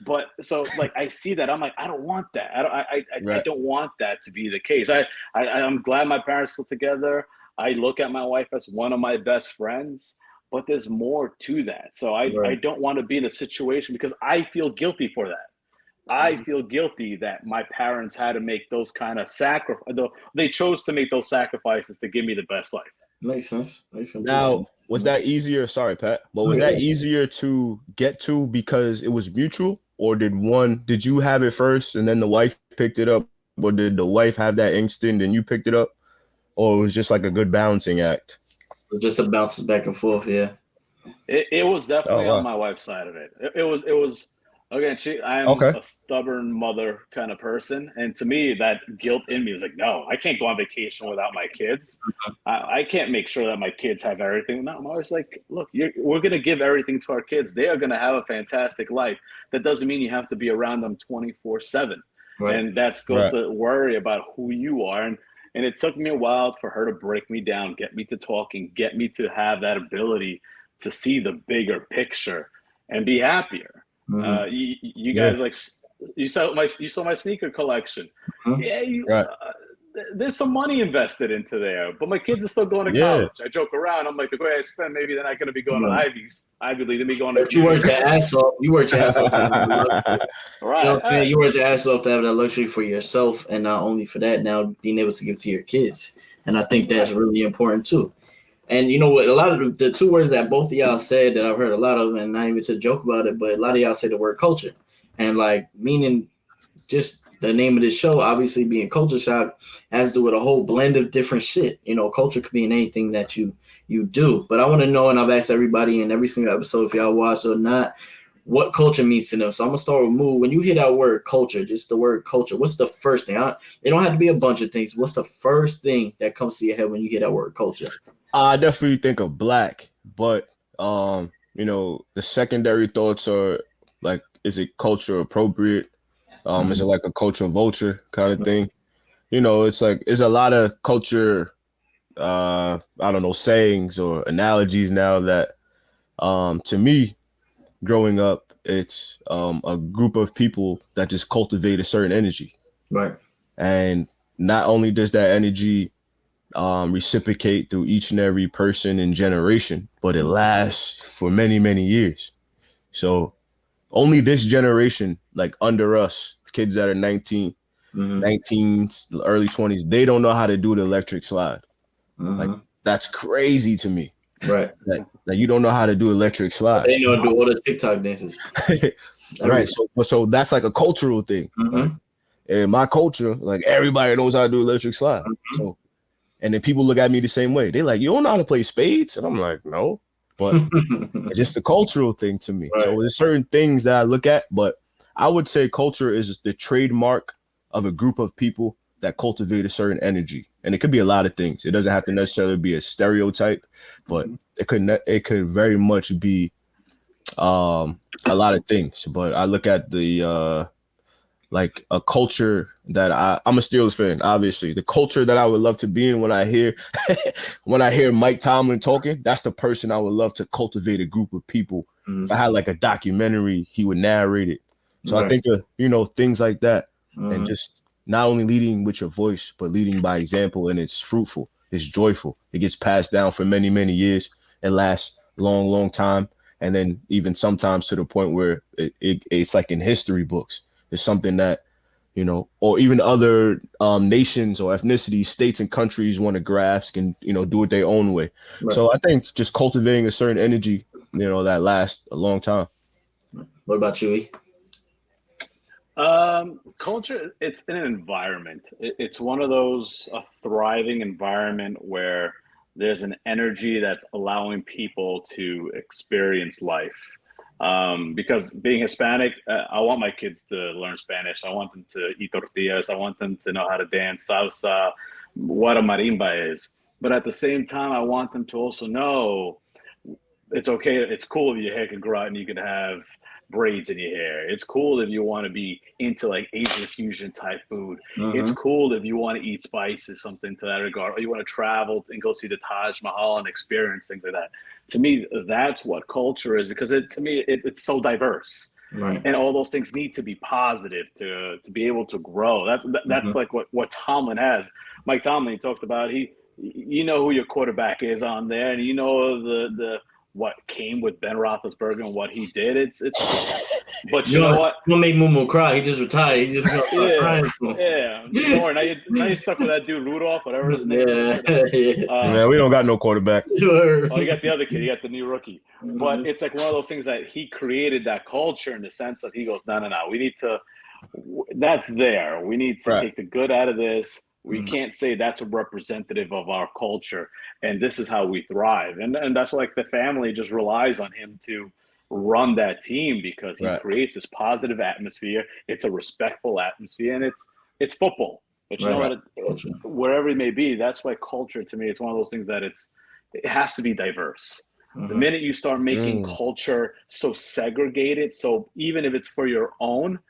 S2: But so, like, I see that. I'm like, I don't want that. I don't want that to be the case. I'm glad my parents still together. I look at my wife as one of my best friends, but there's more to that. So I don't want to be in a situation because I feel guilty for that. I feel guilty that my parents had to make those kind of sacrifices. They chose to make those sacrifices to give me the best life.
S1: Makes sense.
S3: Now, was that easier? Sorry, Pat, but was that easier to get to because it was mutual, or did you have it first and then the wife picked it up, or did the wife have that instinct and you picked it up, or it was just like a good balancing act?
S1: Just a bounces back and forth, yeah.
S2: It was definitely on my wife's side of it. It was. Again, I'm a stubborn mother kind of person. And to me, that guilt in me is like, no, I can't go on vacation without my kids. I can't make sure that my kids have everything. No, I'm always like, look, we're going to give everything to our kids. They are going to have a fantastic life. That doesn't mean you have to be around them 24/7. And that's goes to worry about who you are. And it took me a while for her to break me down, get me to talking, get me to have that ability to see the bigger picture and be happier. You guys like you saw my sneaker collection. Yeah, there's some money invested into there, but my kids are still going to college. I joke around. I'm like, the way I spend, maybe they're not going to be going to Ivy League. They'll be going to.
S1: But you worked your ass off. You worked your ass off. Right. You know what I'm saying? You worked your ass off to have that luxury for yourself, and not only for that, now being able to give to your kids. And I think that's really important too. And you know what? A lot of the two words that both of y'all said that I've heard a lot of, and not even to joke about it, but a lot of y'all say the word culture, and like meaning. Just the name of this show, obviously being Culture Shock, has to do with a whole blend of different shit. You know, culture could be in anything that you do. But I want to know, and I've asked everybody in every single episode, if y'all watch or not, what culture means to them. So I'm gonna start with Moo. When you hear that word culture, just the word culture, what's the first thing? It don't have to be a bunch of things. What's the first thing that comes to your head when you hear that word culture?
S3: I definitely think of black, but you know, the secondary thoughts are like, is it culture appropriate? Is it like a culture vulture kind of thing? You know, it's like, it's a lot of culture, I don't know, sayings or analogies now that, to me, growing up, it's a group of people that just cultivate a certain energy.
S1: Right.
S3: And not only does that energy reciprocate through each and every person and generation, but it lasts for many, many years. So only this generation, like under us, kids that are 19, 19s, early 20s, they don't know how to do the electric slide. Like, that's crazy to me.
S1: Right.
S3: That you don't know how to do electric slide.
S1: They know do all the TikTok dances.
S3: Right. So that's like a cultural thing. Like, in my culture, like, everybody knows how to do electric slide. So, and then people look at me the same way. They're like, you don't know how to play spades? And I'm like, no. But it's just a cultural thing to me. Right. So there's certain things that I look at, but I would say culture is the trademark of a group of people that cultivate a certain energy. And it could be a lot of things. It doesn't have to necessarily be a stereotype, but it could very much be a lot of things. But I look at the like a culture that I'm a Steelers fan, obviously. The culture that I would love to be in when I hear Mike Tomlin talking, that's the person I would love to cultivate a group of people. If I had like a documentary, he would narrate it. So I think of, you know, things like that, and just not only leading with your voice, but leading by example, and it's fruitful, it's joyful, it gets passed down for many, many years, it lasts long, long time, and then even sometimes to the point where it's like in history books. It's something that, you know, or even other nations or ethnicities, states and countries want to grasp and, you know, do it their own way. Right. So I think just cultivating a certain energy, you know, that lasts a long time.
S1: What about you, E?
S2: Culture, it's an environment. It's one of those, a thriving environment where there's an energy that's allowing people to experience life. Because being Hispanic, I want my kids to learn Spanish. I want them to eat tortillas. I want them to know how to dance salsa, what a marimba is. But at the same time, I want them to also know it's okay. It's cool if your hair can grow out and you can have braids in your hair. It's cool if you want to be into like Asian fusion type food. It's cool if you want to eat spices, something to that regard, or you want to travel and go see the Taj Mahal and experience things like that. To me, that's what culture is, because it's so diverse. Right. And all those things need to be positive to be able to grow. That's like what Tomlin has. Mike Tomlin, he talked about, you know who your quarterback is on there, and you know the what came with Ben Roethlisberger and what he did. It's but you know what?
S1: Don't make Mumu cry. He just retired. He just
S2: crying. Yeah. Don't worry. Now you're stuck with that dude Rudolph, whatever his name is.
S3: Man, we don't got no quarterback.
S2: Oh, you got the other kid. You got the new rookie. But it's like one of those things that he created that culture in the sense that he goes, no. We need to. That's there. We need to take the good out of this. We can't say that's a representative of our culture, and this is how we thrive. And that's like the family just relies on him to run that team, because he creates this positive atmosphere. It's a respectful atmosphere, and it's football. But you know what? Wherever it may be, that's why culture, to me, it's one of those things that it has to be diverse. The minute you start making culture so segregated, so even if it's for your own,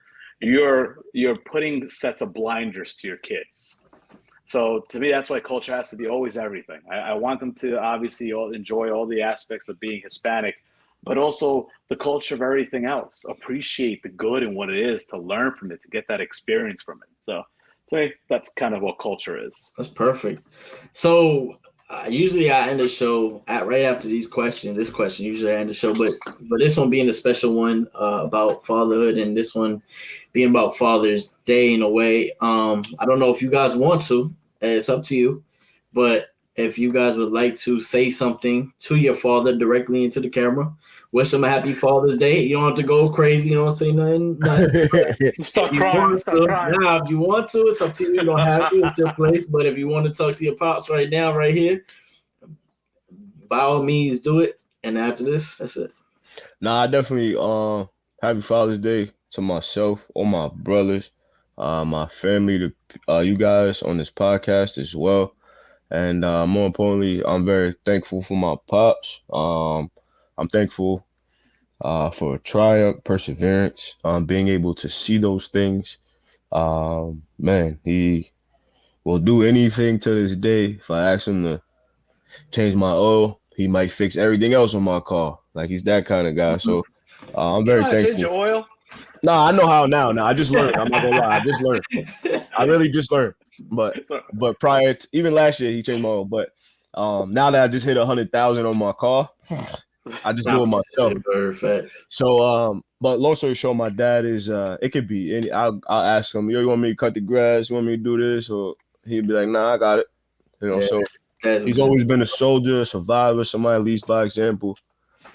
S2: you're putting sets of blinders to your kids. So to me, that's why culture has to be always everything. I want them to obviously enjoy all the aspects of being Hispanic, but also the culture of everything else. Appreciate the good and what it is, to learn from it, to get that experience from it. So to me, that's kind of what culture is.
S1: That's perfect. So usually I end the show right after these questions. This question usually I end the show, but this one being a special one about fatherhood, and this one being about Father's Day in a way. I don't know if you guys want to. It's up to you, but if you guys would like to say something to your father directly into the camera, wish him a happy Father's Day. You don't have to go crazy. You don't say nothing.
S2: Start crying.
S1: Now, if you want to, it's up to you. You don't have to. It's your place. But if you want to talk to your pops right now, right here, by all means, do it. And after this, that's it.
S3: Nah, I definitely happy Father's Day to myself, all my brothers, my family, you guys on this podcast as well. And more importantly, I'm very thankful for my pops. I'm thankful for triumph, perseverance, being able to see those things. Man, he will do anything to this day. If I ask him to change my oil, he might fix everything else on my car. Like, he's that kind of guy. So I'm very thankful.
S2: Change your oil?
S3: Nah, I know how now. I just learned. I'm not gonna lie. I just learned. I really just learned. But prior to, even last year, he changed my oil. But now that I just hit 100,000 on my car, I just do it myself. So but long story short, my dad is it could be any. I'll ask him, yo, you want me to cut the grass? You want me to do this? Or he'd be like, nah, I got it. You know, yeah, so he's always been a soldier, a survivor, somebody leads by example.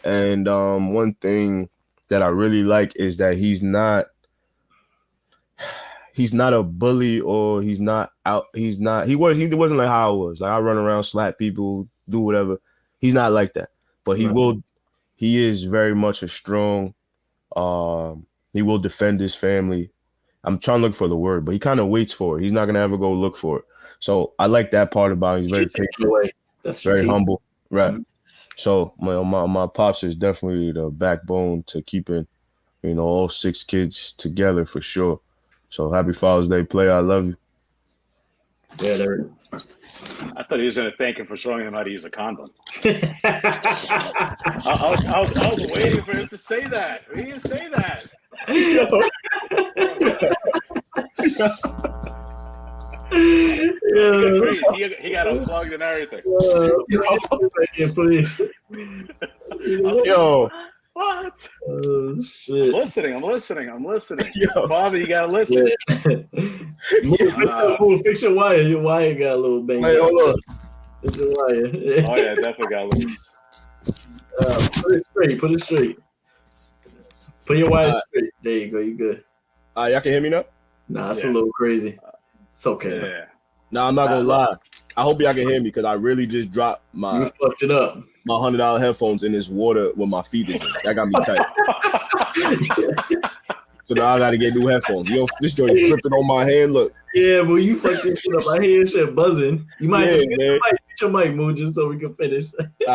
S3: And one thing that I really like is that he's not a bully, or he wasn't like how I was. Like, I run around, slap people, do whatever. He's not like that. But he is very much a strong, he will defend his family. I'm trying to look for the word, but he kind of waits for it. He's not going to ever go look for it. So I like that part about him. He's very patient, very humble. Right. Mm-hmm. So my pops is definitely the backbone to keeping, all 6 kids together for sure. So happy Father's Day, player. I love you.
S1: Yeah, there.
S2: I thought he was going to thank him for showing him how to use a condom. I was waiting for him to say that. He didn't say that. He got unplugged and everything.
S1: Please.
S3: Yo.
S2: What?
S1: Oh, shit.
S2: I'm listening. Yo. Bobby, you gotta listen.
S1: Fix your wire. Your wire got a little bang.
S3: Hey, hold on.
S2: Fix your wire. Oh yeah, definitely got loose.
S1: Put it straight. Put your wire straight. There you go. You good.
S3: Y'all can hear me now?
S1: Nah, it's a little crazy. It's okay.
S2: Yeah.
S3: Nah, I'm not gonna lie. I hope y'all can hear me, because I really just dropped
S1: You fucked it up.
S3: My $100 headphones in this water with my feet is in. That got me tight. So now I gotta get new headphones. This joint dripping on my hand. Look.
S1: Yeah, but you fucked this shit up. I hear shit buzzing. You might get your mic moved just so we can finish.
S2: He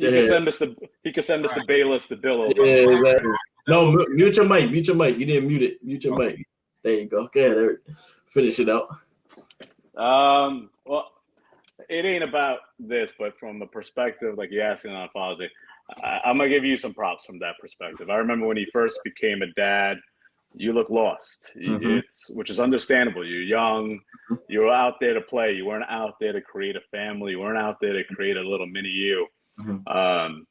S2: can send us the Bayless the bill over.
S1: Yeah, exactly. No, mute your mic. You didn't mute it. Mute your mic. There you go. Go ahead, Eric. Finish it out.
S2: Well, it ain't about this, but from the perspective, like you're asking on Father's Day, I'm gonna give you some props from that perspective. I remember when he first became a dad, you look lost. Mm-hmm. Which is understandable. You're young. You were out there to play. You weren't out there to create a family. You weren't out there to create a little mini you. Mm-hmm.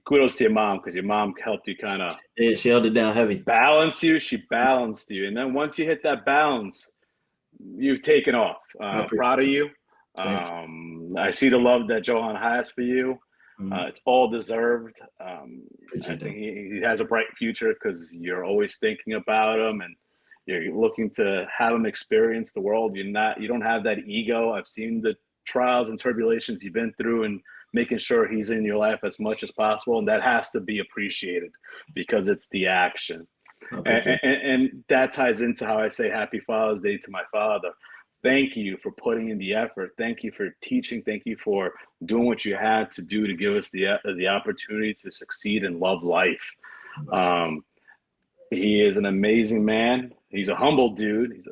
S2: Kudos to your mom, because your mom helped you kind of.
S1: Yeah, she held it down heavy.
S2: Balance you. She balanced you, and then once you hit that balance, you've taken off. Proud of you. I see the love that Johan has for you. It's all deserved. I think he has a bright future, because you're always thinking about him and you're looking to have him experience the world. You don't have that ego. I've seen the trials and tribulations you've been through, and making sure he's in your life as much as possible. And that has to be appreciated, because it's the action. And that ties into how I say happy Father's Day to my father. Thank you for putting in the effort. Thank you for teaching. Thank you for doing what you had to do to give us the opportunity to succeed and love life. He is an amazing man. He's a humble dude. He's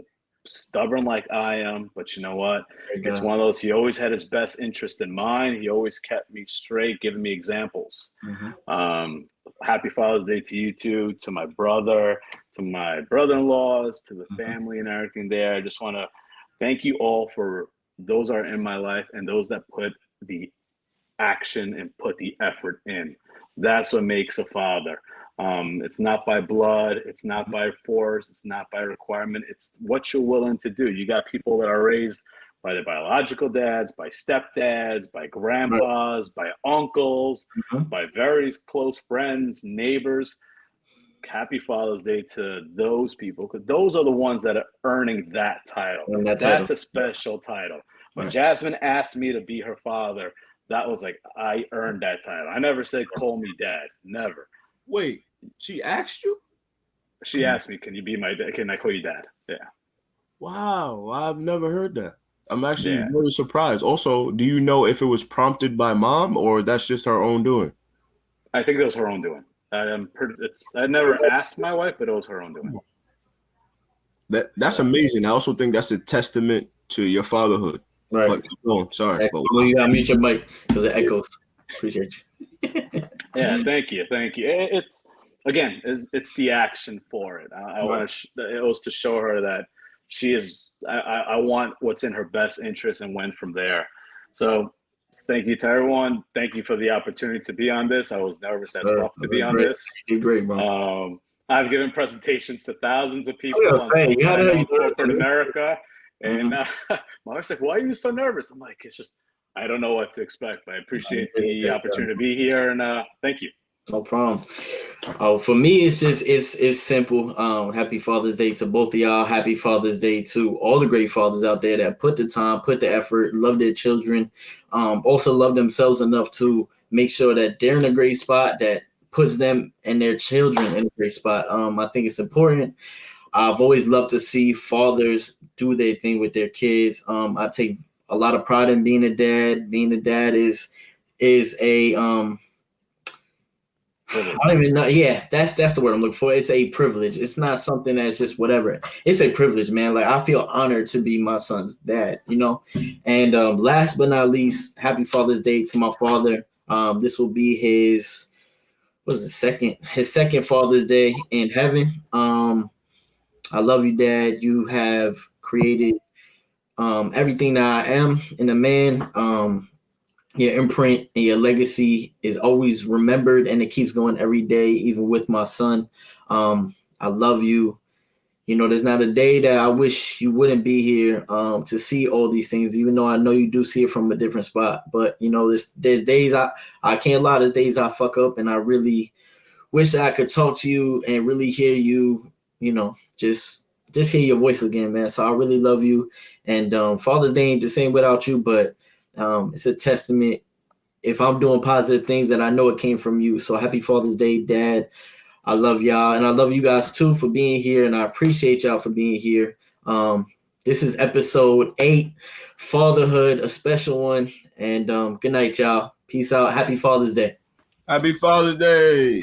S2: stubborn like I am, but you know what? It's one of those. He always had his best interest in mind. He always kept me straight, giving me examples. Happy Father's Day to you two, to my brother, to my brother-in-laws, to the family and everything there. I just want to thank you all for those are in my life and those that put the action and put the effort in. That's what makes a father. It's not by blood, it's not by force, it's not by requirement, it's what you're willing to do. You got people that are raised by their biological dads, by stepdads, by grandpas, by uncles, by very close friends, neighbors. Happy Father's Day to those people, because those are the ones that are earning that title. That's a special title. When Jasmine asked me to be her father, that was like, I earned that title. I never said, call me dad. Never.
S4: Wait, she asked you?
S2: She asked me, can you be my dad? Can I call you dad? Yeah.
S4: Wow, I've never heard that. I'm actually very surprised. Also, do you know if it was prompted by mom or that's just her own doing?
S2: I think it was her own doing. I never asked my wife, but it was her own doing.
S4: That's amazing. I also think that's a testament to your fatherhood.
S1: Right.
S4: But sorry.
S1: Well, you gotta mute your mic because it echoes. Appreciate you.
S2: Yeah, thank you. It's again, it's the action for it. I want to. It was to show her that she is. I want what's in her best interest and went from there. So, thank you to everyone. Thank you for the opportunity to be on this. I was nervous as fuck to be on this.
S1: You're great, bro.
S2: I've given presentations to thousands of people on corporate America. And my wife's like, why are you so nervous? I'm like, it's just, I don't know what to expect, but I appreciate the opportunity to be here. And thank you.
S1: No problem. For me, it's simple. Happy Father's Day to both of y'all. Happy Father's Day to all the great fathers out there that put the time, put the effort, love their children, also love themselves enough to make sure that they're in a great spot that puts them and their children in a great spot. I think it's important. I've always loved to see fathers do their thing with their kids. I take a lot of pride in being a dad. Being a dad is a I don't even know. Yeah, that's the word I'm looking for. It's a privilege. It's not something that's just whatever. It's a privilege, man. Like I feel honored to be my son's dad, you know. And last but not least, happy Father's Day to my father. This will be his second Father's Day in heaven. I love you, Dad. You have created everything that I am in a man. Your imprint and your legacy is always remembered, and it keeps going every day, even with my son. I love you. You know, there's not a day that I wish you wouldn't be here to see all these things, even though I know you do see it from a different spot. But, you know, there's days I can't lie. There's days I fuck up, and I really wish I could talk to you and really hear you, you know, just hear your voice again, man. So I really love you. And Father's Day ain't the same without you, but it's a testament if I'm doing positive things that I know it came from you. So happy Father's Day, Dad. I love y'all. And I love you guys too for being here. And I appreciate y'all for being here. This is episode 8, Fatherhood, a special one. And good night, y'all. Peace out. Happy Father's Day.
S4: Happy Father's Day.